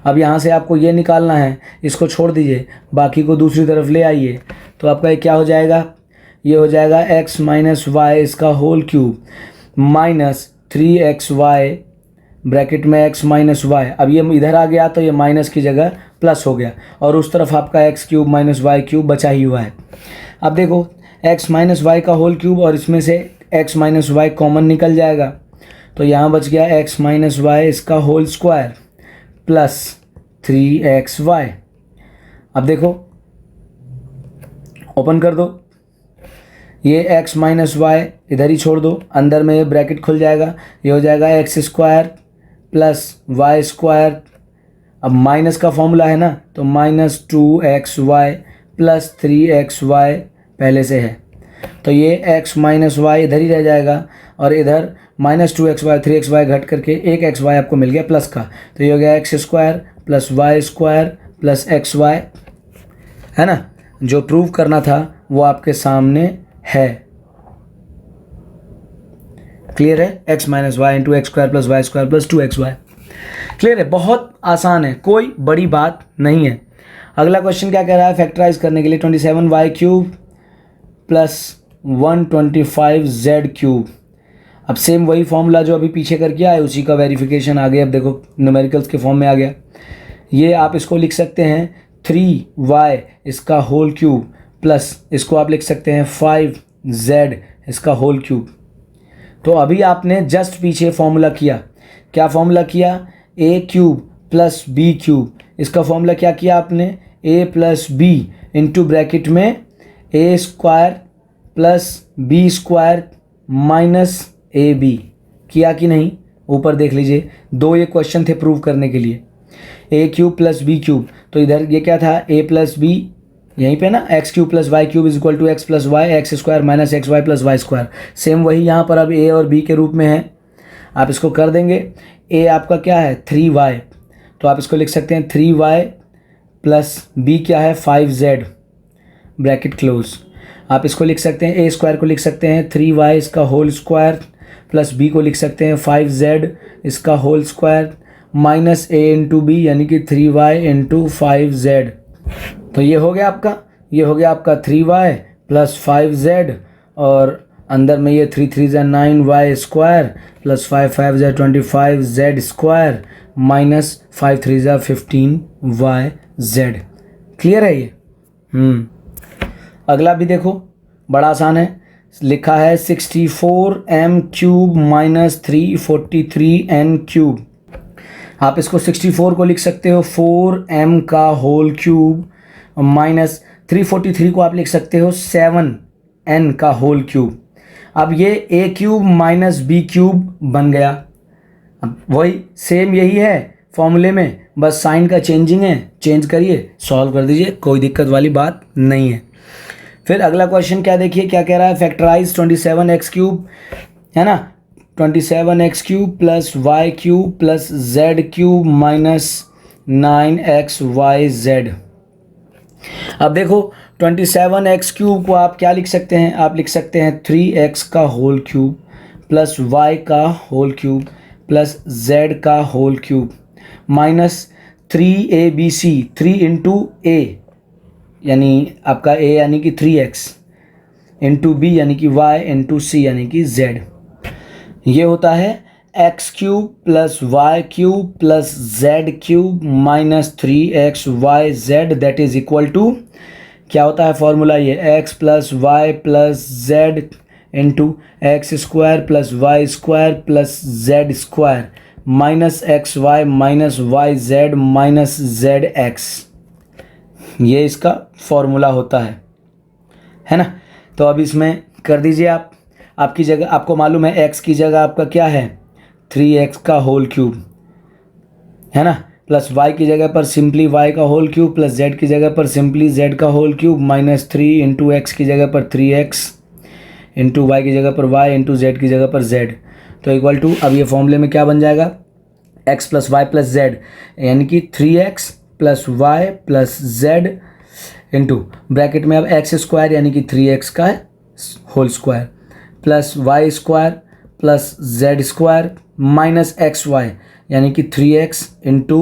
अब यहाँ से आपको ये निकालना है, इसको छोड़ दीजिए, बाकी को दूसरी तरफ ले आइए तो आपका ये क्या हो जाएगा, ये हो जाएगा एक्स माइनस वाई इसका whole cube minus 3xy bracket में एक्स माइनस वाई। अब ये इधर आ गया तो ये माइनस की जगह प्लस हो गया और उस तरफ आपका x cube minus y cube बचा ही हुआ है। अब देखो एक्स माइनस वाई का होल क्यूब और इसमें से एक्स माइनस वाई कॉमन निकल जाएगा तो यहाँ बच गया एक्स माइनस वाई इसका होल स्क्वायर प्लस 3xy। अब देखो ओपन कर दो, ये x माइनस वाई इधर ही छोड़ दो, अंदर में ये ब्रैकेट खुल जाएगा, ये हो जाएगा x square plus Y square. अब माइनस का फॉर्मूला है ना तो माइनस 2xy प्लस 3xy पहले से है तो ये x माइनस वाई इधर ही रह जाएगा और इधर माइनस 2xy 3xy घट करके एक xy आपको मिल गया प्लस का, तो ये हो गया x square plus Y square plus xy, है ना। जो प्रूव करना था वो आपके सामने है। क्लियर है? X minus y into x square plus Y square plus 2xy। Clear है? बहुत आसान है, कोई बड़ी बात नहीं है। अगला क्वेश्चन क्या कह रहा है, फैक्टराइज करने के लिए 27y cube plus 125z cube. अब सेम वही फॉर्मूला जो अभी पीछे करके आए उसी का वेरिफिकेशन आ गया। अब देखो न्यूमेरिकल्स के फॉर्म में आ गया। ये आप इसको लिख सकते हैं 3y इसका होल क्यूब प्लस इसको आप लिख सकते हैं 5z इसका होल क्यूब। तो अभी आपने जस्ट पीछे फॉर्मूला किया, क्या फॉर्मूला किया, a cube plus B cube. इसका फॉर्मूला क्या किया आपने, a plus B into bracket में a square plus B square minus A B. किया कि नहीं? ऊपर देख लीजिए, दो ये क्वेश्चन थे प्रूव करने के लिए, a cube plus B cube. तो इधर ये क्या था, a प्लस बी यहीं पे ना, X cube plus Y cube is equal to x plus Y X square minus x Y plus Y square. Same वही यहाँ पर अब a और b के रूप में है। आप इसको कर देंगे, a आपका क्या है 3y, तो आप इसको लिख सकते हैं 3y प्लस b क्या है 5z ब्रैकेट क्लोज। आप इसको लिख सकते हैं, a स्क्वायर को लिख सकते हैं 3y इसका होल स्क्वायर प्लस b को लिख सकते हैं 5z इसका whole square minus a into B यानी कि 3y इंटू 5z। तो ये हो गया आपका, ये हो गया आपका 3y प्लस 5z और अंदर में ये 3 3 ज़ा 9y स्क्वायर प्लस 5 5 ज़ा 25z स्क्वायर माइनस 5 3 ज़ा 15yz। क्लियर है ये? अगला भी देखो, बड़ा आसान है। लिखा है 64m cube minus 343n cube. आप इसको 64 को लिख सकते हो 4m का होल क्यूब माइनस 343 को आप लिख सकते हो 7n का होल क्यूब। अब ये a cube minus B cube बन गया। अब वही सेम यही है फॉर्मूले में, बस साइन का चेंजिंग है, चेंज करिए सॉल्व कर दीजिए, कोई दिक्कत वाली बात नहीं है। फिर अगला क्वेश्चन क्या देखिए, क्या कह रहा है, फैक्टराइज 27x क्यूब, है ना, 27x cube plus Y cube plus Z cube minus 9xyz। अब देखो 27x क्यूब को आप क्या लिख सकते हैं, आप लिख सकते हैं 3x का होल क्यूब प्लस y का होल क्यूब प्लस z का whole cube minus 3abc, 3 into a यानी आपका a यानी कि 3x इंटू b यानी कि y इंटू c यानी कि z। ये होता है x cube plus Y cube plus Z cube minus 3xyz that is equal to, क्या होता है फॉर्मूला, ये X plus Y plus Z into x square plus Y square plus Z square minus x Y minus Y Z minus Z x. ये इसका formula होता है ना। तो अब इसमें कर दीजिए आप, आपकी जगह, आपको मालूम है x की जगह आपका क्या है 3x का होल क्यूब, है ना, प्लस y की जगह पर सिंपली y का होल क्यूब, प्लस z की जगह पर सिंपली z का whole cube, minus 3 into X की जगह पर 3x, इंटू वाई की जगह पर y, इंटू z की जगह पर z, तो इक्वल टू, अब ये फॉर्मूले में क्या बन जाएगा x plus Y plus Z, यानी कि 3x plus Y plus Z into bracket में अब एक्स स्क्वायर यानी कि 3x का whole square plus Y square plus Z square minus x Y यानी कि 3x into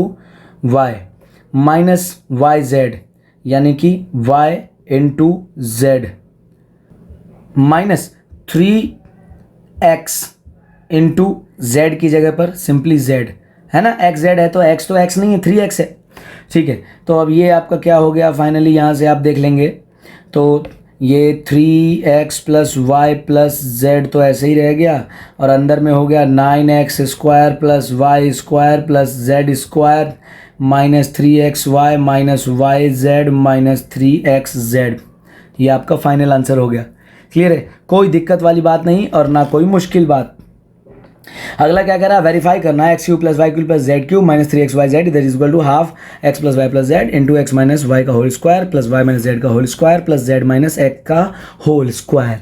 Y minus Y Z यानी कि y into Z minus 3x into Z की जगह पर सिंपली z, है ना, x z है तो x तो x नहीं है 3x है, ठीक है। तो अब ये आपका क्या हो गया फाइनली, यहाँ से आप देख लेंगे तो ये 3x plus Y plus Z तो ऐसे ही रह गया, और अंदर में हो गया 9x square plus Y square plus Z square minus 3xy minus Y Z minus 3xz। ये आपका फाइनल आंसर हो गया। क्लियर है, कोई दिक्कत वाली बात नहीं और ना कोई मुश्किल बात। अगला क्या करा, वेरीफाई करना है, x cube plus Y cube plus Z cube minus 3xyz इधर is equal to half x plus Y plus Z into x minus y का whole square plus y minus z का whole square plus z minus x का whole square.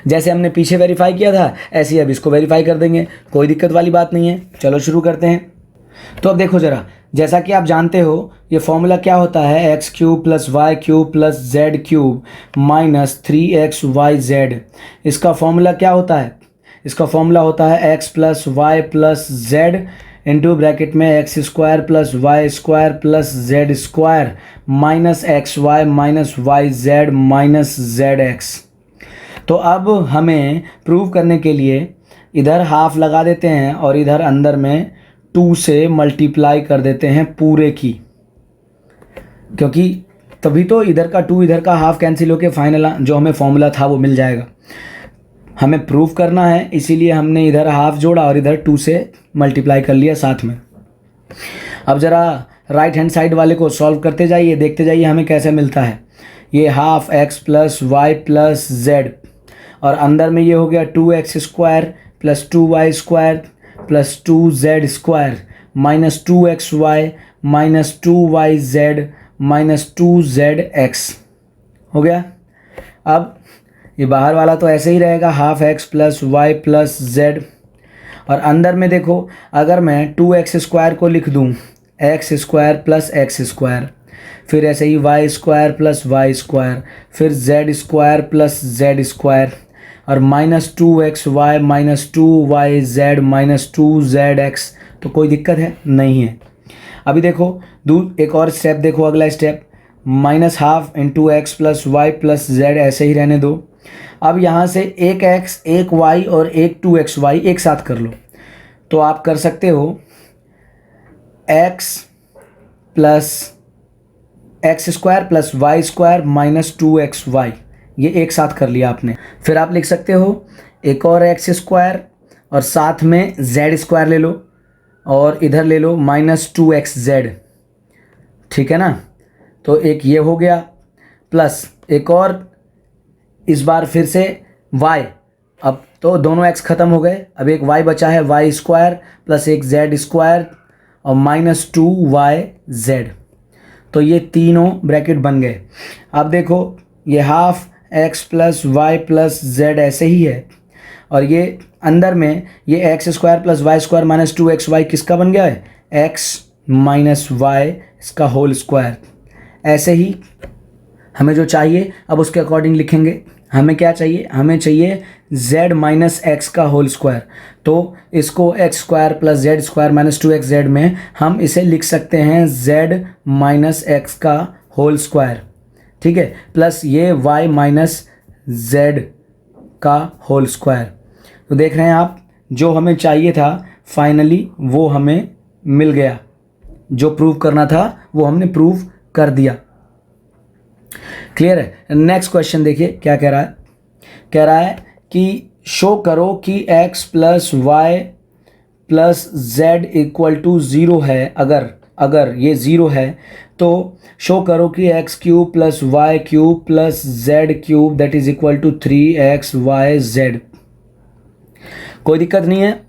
जैसे हमने पीछे verify किया था ऐसे ही अब इसको वेरीफाई कर देंगे, कोई दिक्कत वाली बात नहीं है। चलो शुरू करते हैं। तो अब देखो ज़रा, जैसा कि आप जानते हो ये फॉर्मूला क्या होता है, x cube plus Y cube plus Z cube minus 3xyz। इसका फॉर्मूला क्या होता है, इसका फॉर्मूला होता है x plus Y plus Z into bracket में x square plus Y square plus Z square minus x Y minus Y Z minus Z x. तो अब हमें प्रूव करने के लिए इधर हाफ लगा देते हैं और इधर अंदर में 2 से मल्टीप्लाई कर देते हैं पूरे की, क्योंकि तभी तो इधर का 2 इधर का हाफ कैंसिल होकर फाइनल जो हमें फॉर्मूला था वो मिल जाएगा। हमें प्रूफ करना है इसीलिए हमने इधर हाफ जोड़ा और इधर 2 से मल्टीप्लाई कर लिया साथ में। अब ज़रा राइट हैंड साइड वाले को सॉल्व करते जाइए, देखते जाइए हमें कैसे मिलता है। ये half x plus Y plus Z और अंदर में ये हो गया 2x square plus 2y square plus 2z square minus 2xy minus 2yz minus 2zx हो गया। अब ये बाहर वाला तो ऐसे ही रहेगा, half x plus Y plus Z, और अंदर में देखो अगर मैं 2x स्क्वायर को लिख दूँ x square plus x square, फिर ऐसे ही y square plus Y square, फिर z square plus Z square और minus 2xy minus 2yz minus 2zx, तो कोई दिक्कत है नहीं है। अभी देखो एक और स्टेप देखो, अगला step minus half into x plus Y plus Z ऐसे ही रहने दो। अब यहाँ से एक x एक y और एक 2xy एक साथ कर लो, तो आप कर सकते हो x plus x square plus Y square minus 2xy, ये एक साथ कर लिया आपने। फिर आप लिख सकते हो एक और एक्स स्क्वायर और साथ में जेड स्क्वायर ले लो और इधर ले लो माइनस 2xz, ठीक है ना। तो एक ये हो गया प्लस एक और इस बार फिर से y, अब तो दोनों x ख़त्म हो गए, अब एक y बचा है वाई स्क्वायर प्लस एक z स्क्वायर और माइनस 2yz, तो ये तीनों ब्रैकेट बन गए। अब देखो ये half x plus Y plus Z ऐसे ही है और ये अंदर में ये X square plus Y square minus 2xy किसका बन गया है, x माइनस वाई इसका होल स्क्वायर। ऐसे ही हमें जो चाहिए अब उसके अकॉर्डिंग लिखेंगे। हमें क्या चाहिए, हमें चाहिए z माइनस एक्स का होल स्क्वायर, तो इसको x square plus Z square minus 2xz में हम इसे लिख सकते हैं z माइनस एक्स का होल स्क्वायर, ठीक है, प्लस ये y माइनस जेड का होल स्क्वायर। तो देख रहे हैं आप जो हमें चाहिए था फाइनली वो हमें मिल गया, जो प्रूव करना था वो हमने प्रूव कर दिया। क्लियर है। नेक्स्ट क्वेश्चन देखिए क्या कह रहा है, कह रहा है कि शो करो कि x plus Y plus Z equal to 0 है। अगर ये 0 है तो शो करो कि x cube plus Y cube plus Z cube that is equal to 3xyz। कोई दिक्कत नहीं है।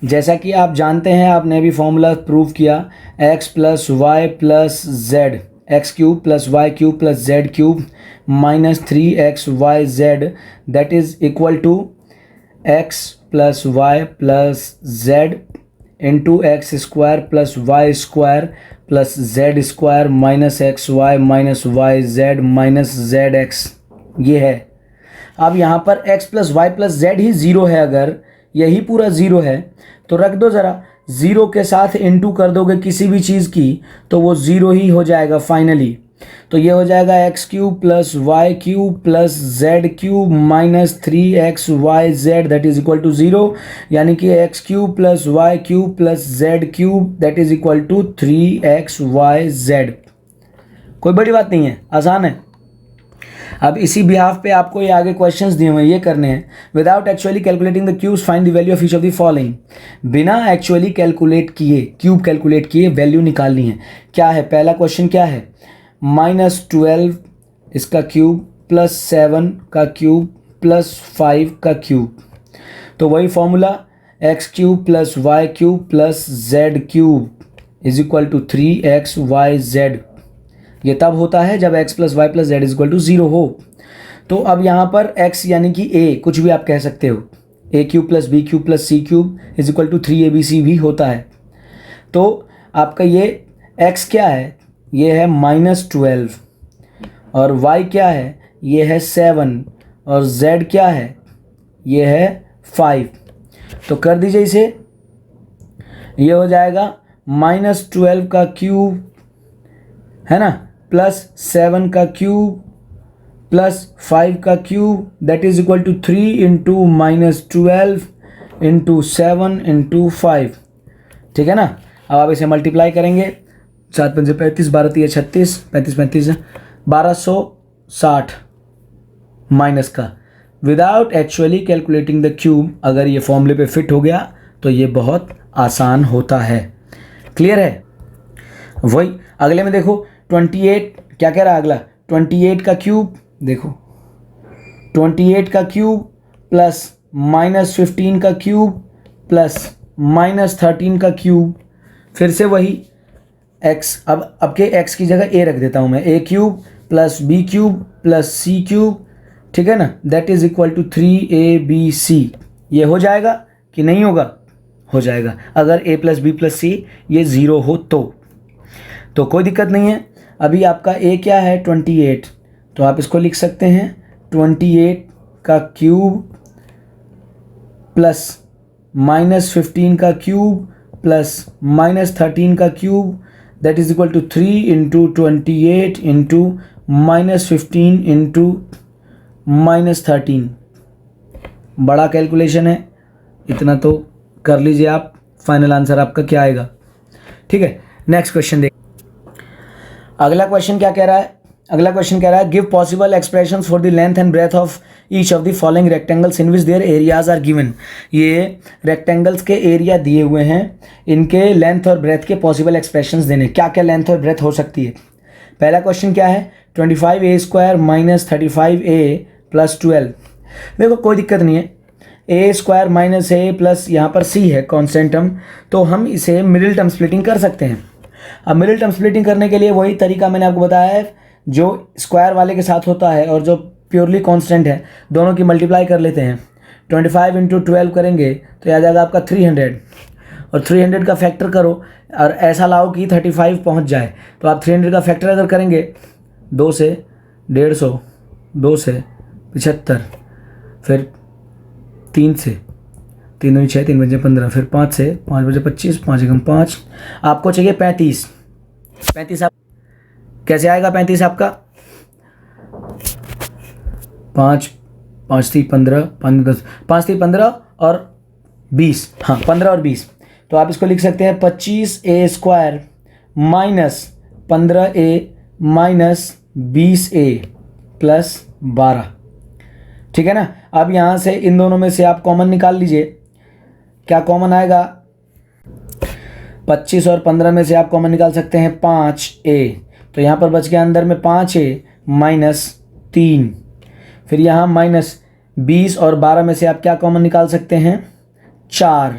जैसा कि आप जानते हैं, आपने भी फॉर्मूला प्रूव किया, x plus Y plus z, x cube plus Y cube plus Z cube minus 3xyz that is equal to x plus Y plus Z into x square plus Y square plus Z square minus x Y minus Y Z minus Z x, ये है। अब यहाँ पर x plus Y plus z ही zero है, अगर यही पूरा ज़ीरो है तो रख दो ज़रा, ज़ीरो के साथ इनटू कर दोगे किसी भी चीज़ की तो वो ज़ीरो ही हो जाएगा फाइनली। तो ये हो जाएगा X cube plus Y cube plus Z cube minus 3xyz that is equal to zero, यानी कि x cube plus Y cube plus Z cube that is equal to 3xyz। कोई बड़ी बात नहीं है, आसान है। अब इसी बिहाफ पे आपको ये आगे क्वेश्चंस दिए हुए हैं, ये करने हैं। Without actually calculating the cubes find the value of each of the following. बिना एक्चुअली कैलकुलेट किए, क्यूब कैलकुलेट किए वैल्यू निकालनी है। क्या है पहला क्वेश्चन, क्या है, -12 इसका क्यूब प्लस 7 का क्यूब प्लस 5 का क्यूब। तो वही formula X cube plus Y cube plus Z cube is equal to 3xyz। ये तब होता है जब x plus Y plus Z is equal to 0 हो। तो अब यहाँ पर x यानी कि a, कुछ भी आप कह सकते हो, a cube plus B cube plus C cube is equal to 3abc भी होता है। तो आपका ये x क्या है, ये है -12, और y क्या है, ये है 7, और z क्या है, ये है 5। तो कर दीजिए इसे, ये हो जाएगा -12 का क्यूब है ना, प्लस 7 का क्यूब प्लस 5 का cube that is equal to 3 into -12 into 7 into 5। ठीक है ना। अब आप इसे मल्टीप्लाई करेंगे, 7 5 35, 12 3 36, 35 35 1260 माइनस का। Without actually calculating the cube, अगर ये फॉर्मूले पे फिट हो गया तो ये बहुत आसान होता है। क्लियर है। वही अगले में देखो 28, क्या कह रहा है अगला, 28 का क्यूब, देखो 28 का क्यूब प्लस -15 का क्यूब प्लस -13 का क्यूब, फिर से वही x, अब के x की जगह a रख देता हूँ मैं, a cube plus b cube plus c cube, ठीक है ना, that is equal to 3abc। ये हो जाएगा कि नहीं होगा, हो जाएगा अगर a प्लस बी प्लस सी ये 0 हो तो कोई दिक्कत नहीं है। अभी आपका a क्या है 28, तो आप इसको लिख सकते हैं 28 का क्यूब प्लस -15 का क्यूब प्लस -13 का cube that is equal to 3 into 28 into -15 into -13। बड़ा कैलकुलेशन है, इतना तो कर लीजिए आप, फाइनल आंसर आपका क्या आएगा। ठीक है, नेक्स्ट क्वेश्चन देख। अगला क्वेश्चन क्या कह रहा है, अगला क्वेश्चन कह रहा है give possible expressions for the length and breadth of each of the following rectangles in which their areas are given. ये रेक्टेंगल्स के एरिया दिए हुए हैं, इनके लेंथ और ब्रेथ के पॉसिबल एक्सप्रेशंस देने, क्या क्या लेंथ और ब्रेथ हो सकती है। पहला क्वेश्चन क्या है, 25a square minus 35a plus 12। देखो कोई दिक्कत नहीं है, ए स्क्वायर माइनस ए प्लस यहाँ पर सी है कॉन्स्टेंट टर्म, तो हम इसे मिडिल टर्म स्प्लिटिंग कर सकते हैं। अब मिडिल टर्म स्प्लिटिंग करने के लिए वही तरीका मैंने आपको बताया है जो स्क्वायर वाले के साथ होता है और जो प्योरली कांस्टेंट है, दोनों की मल्टीप्लाई कर लेते हैं। 25 इंटू 12 करेंगे तो आ जाएगा आपका 300, और 300 का फैक्टर करो और ऐसा लाओ कि 35 पहुंच जाए। तो आप 300 का फैक्टर अगर करेंगे 2 से 150, 2 से 75, फिर 3 से 3 दूनी 6, 3 बजे 15, फिर 5 से 5 बजे 25, 5 एकम 5, आपको चाहिए 35। 35 आप कैसे आएगा 35 आपका, 5 5 3 15, 5 10, 5 3 15 और 20, हाँ 15 और 20। तो आप इसको लिख सकते हैं 25a square minus 15a minus 20a plus 12। ठीक है ना। अब यहाँ से इन दोनों में से आप कॉमन निकाल लीजिए, क्या कॉमन आएगा, 25 और 15 में से आप कॉमन निकाल सकते हैं 5a, तो यहाँ पर बच गया अंदर में 5a माइनस 3, फिर यहाँ माइनस 20 और 12 में से आप क्या कॉमन निकाल सकते हैं, 4,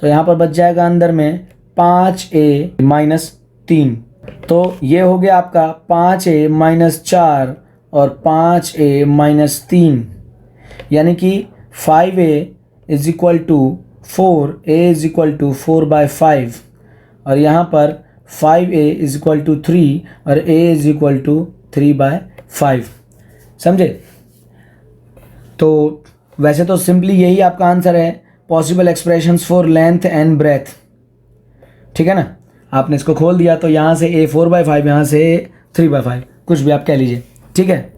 तो यहाँ पर बच जाएगा अंदर में 5a माइनस 3। तो ये हो गया आपका 5a माइनस 4 और 5a माइनस 3, यानी कि 5a is equal to 4, a is equal to 4/5, और यहाँ पर 5a इज इक्वल टू 3 और a इज इक्वल टू 3/5। समझे? तो वैसे तो सिंपली यही आपका आंसर है, possible expressions for length and breadth. ठीक है ना? आपने इसको खोल दिया तो यहाँ से a 4/5, यहाँ से a 3/5, कुछ भी आप कह लीजिए। ठीक है,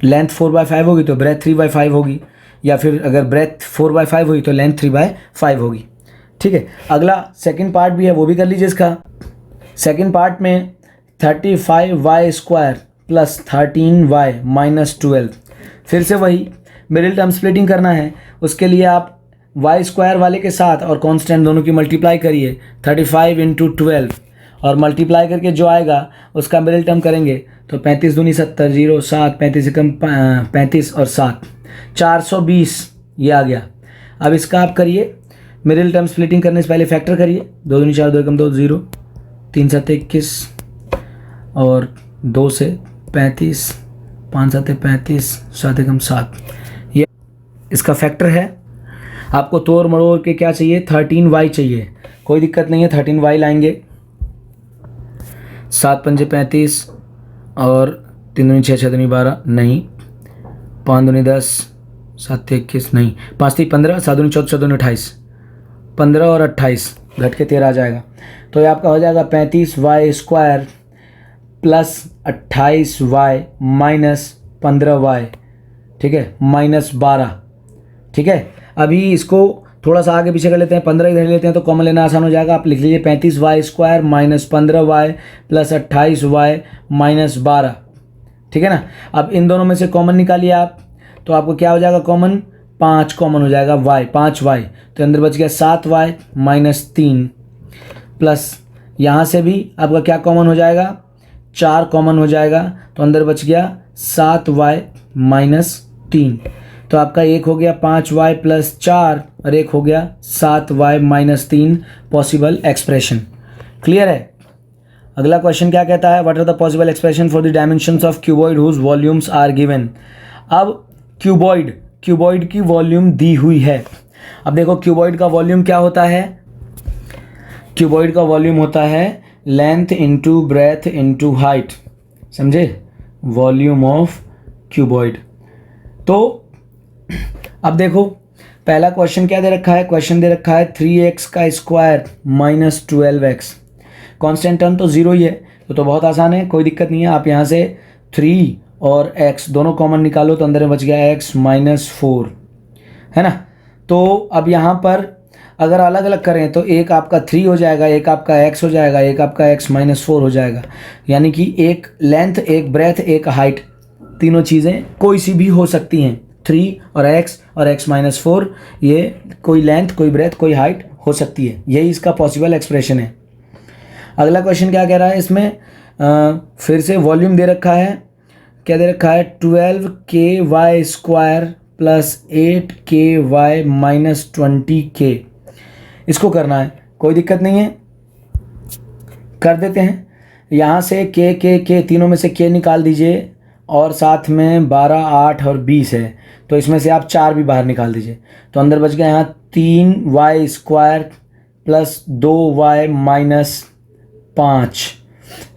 लेंथ 4/5 होगी तो ब्रेथ 3/5 होगी, या फिर अगर ब्रेथ 4/5 हुई तो लेंथ 3/5 होगी। ठीक है, अगला सेकंड पार्ट भी है, वो भी कर लीजिए इसका। सेकंड पार्ट में 35y² प्लस 13y माइनस 12, फिर से वही मिडिल टर्म स्प्लिटिंग करना है। उसके लिए आप y² वाले के साथ और कांस्टेंट दोनों की मल्टीप्लाई करिए, 35 × 12, और मल्टीप्लाई करके जो आएगा उसका मिडिल टर्म करेंगे तो 35 दूनी 70, 0 7, 35 से कम 35 और 7, 420 ये आ गया। अब इसका आप करिए मिडिल टर्म स्प्लिटिंग करने से पहले फैक्टर करिए, 2 दूनी 4, 2 एकम 2, 0, 3 7 21 और 2 से 35, 5 7 35, 7 एकम 7, ये इसका फैक्टर है। आपको तोड़ मरोड़ के क्या चाहिए, 13y चाहिए, कोई दिक्कत नहीं है, 13y लाएंगे। 7 पंजे 35 और 3 दूनी 6, 6 दूनी 12 नहीं, 5 दूनी 10, 7 21 नहीं, 5 3 15, 7 दूनी 14, 14 दूनी 28, 15 और 28 घट के 13 आ जाएगा। तो ये आपका हो जाएगा 35y² plus 28y minus 15y, ठीक है, माइनस 12। ठीक है, अभी इसको थोड़ा सा आगे पीछे कर लेते हैं, 15 इधर लेते हैं तो कॉमन लेना आसान हो जाएगा। आप लिख लीजिए 35y² minus 15y plus 28y minus 12। ठीक है ना? अब इन दोनों में से कॉमन निकालिए आप, तो आपको क्या हो जाएगा कॉमन, 5 कॉमन हो जाएगा, y 5y, तो अंदर बच गया 7y माइनस 3, प्लस यहाँ से भी आपका क्या कॉमन हो जाएगा, 4 कॉमन हो जाएगा, तो अंदर बच गया 7y माइनस 3। तो आपका एक हो गया 5y प्लस 4 और एक हो गया 7y minus 3 possible expression. Clear है? अगला क्वेश्चन क्या कहता है, what are the possible expression for the dimensions of cuboid whose volumes are given. अब क्यूबॉइड की वॉल्यूम दी हुई है। अब देखो क्यूबॉइड का वॉल्यूम क्या होता है, क्यूबॉइड का वॉल्यूम होता है length into breadth into height. समझे? Volume of cuboid. तो अब देखो पहला क्वेश्चन क्या दे रखा है, क्वेश्चन दे रखा है 3x² minus 12x, constant term तो 0 ही है, तो बहुत आसान है, कोई दिक्कत नहीं है। आप यहाँ से 3 और x दोनों कॉमन निकालो तो अंदर में बच गया x माइनस 4, है ना? तो अब यहाँ पर अगर अलग अलग करें तो एक आपका 3 हो जाएगा, एक आपका x हो जाएगा, एक आपका x माइनस 4 हो जाएगा, यानी कि एक लेंथ, एक ब्रेथ, एक हाइट, तीनों चीज़ें कोई सी भी हो सकती हैं। 3 और x माइनस 4, ये कोई लेंथ, कोई ब्रेथ, कोई हाइट हो सकती है, यही इसका पॉसिबल एक्सप्रेशन है। अगला क्वेश्चन क्या कह रहा है इसमें, फिर से वॉल्यूम दे रखा है, क्या दे रखा है, 12ky² plus 8ky minus 20k। इसको करना है, कोई दिक्कत नहीं है, कर देते हैं। यहाँ से k तीनों में से k निकाल दीजिए, और साथ में 12, 8 और 20 है, तो इसमें से आप 4 भी बाहर निकाल दीजिए, तो अंदर बच गया यहाँ 3y² प्लस 2y माइनस 5।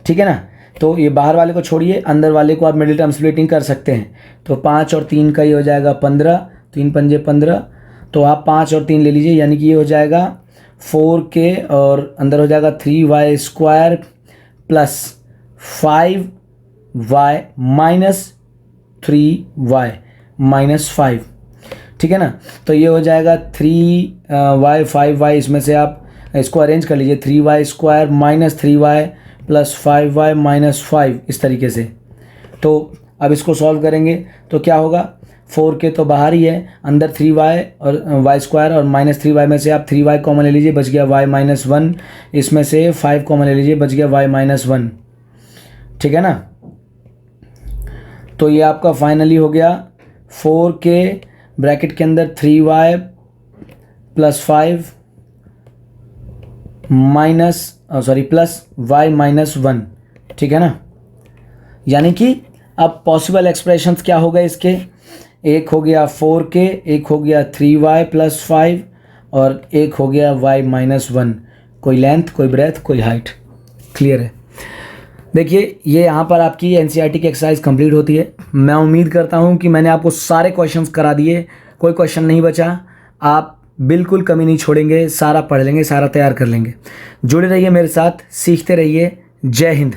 ठीक है ना? तो ये बाहर वाले को छोड़िए, अंदर वाले को आप मिडिल टर्म स्प्लिटिंग कर सकते हैं। तो 5 और 3 का ये हो जाएगा 15, 3 पंजे 15, तो आप 5 और 3 ले लीजिए, यानी कि ये हो जाएगा 4k और अंदर हो जाएगा 3y² plus 5y minus 3y minus 5। ठीक है ना? तो ये हो जाएगा 3y 5y, इसमें से आप इसको अरेंज कर लीजिए, 3y² minus 3y plus 5y minus 5, इस तरीके से। तो अब इसको सॉल्व करेंगे तो क्या होगा, 4k तो बाहर ही है, अंदर 3y और y² और माइनस 3y में से आप 3y कॉमन ले लीजिए, बच गया y माइनस 1, इसमें से 5 कॉमन ले लीजिए, बच गया y माइनस 1। ठीक है ना? तो ये आपका फाइनली हो गया 4k ब्रैकेट के अंदर 3y +5 +y-1, ठीक है ना। यानी कि अब पॉसिबल एक्सप्रेशंस क्या हो गए इसके, एक हो गया 4k, एक हो गया 3y + 5 और एक हो गया y-1, कोई लेंथ, कोई ब्रेथ, कोई हाइट। क्लियर है। देखिए ये यहाँ पर आपकी एनसीईआरटी की एक्सरसाइज कंप्लीट होती है। मैं उम्मीद करता हूँ कि मैंने आपको सारे क्वेश्चंस करा दिए, कोई क्वेश्चन नहीं बचा। आप बिल्कुल कमी नहीं छोड़ेंगे, सारा पढ़ लेंगे, सारा तैयार कर लेंगे। जुड़े रहिए मेरे साथ, सीखते रहिए। जय हिंद।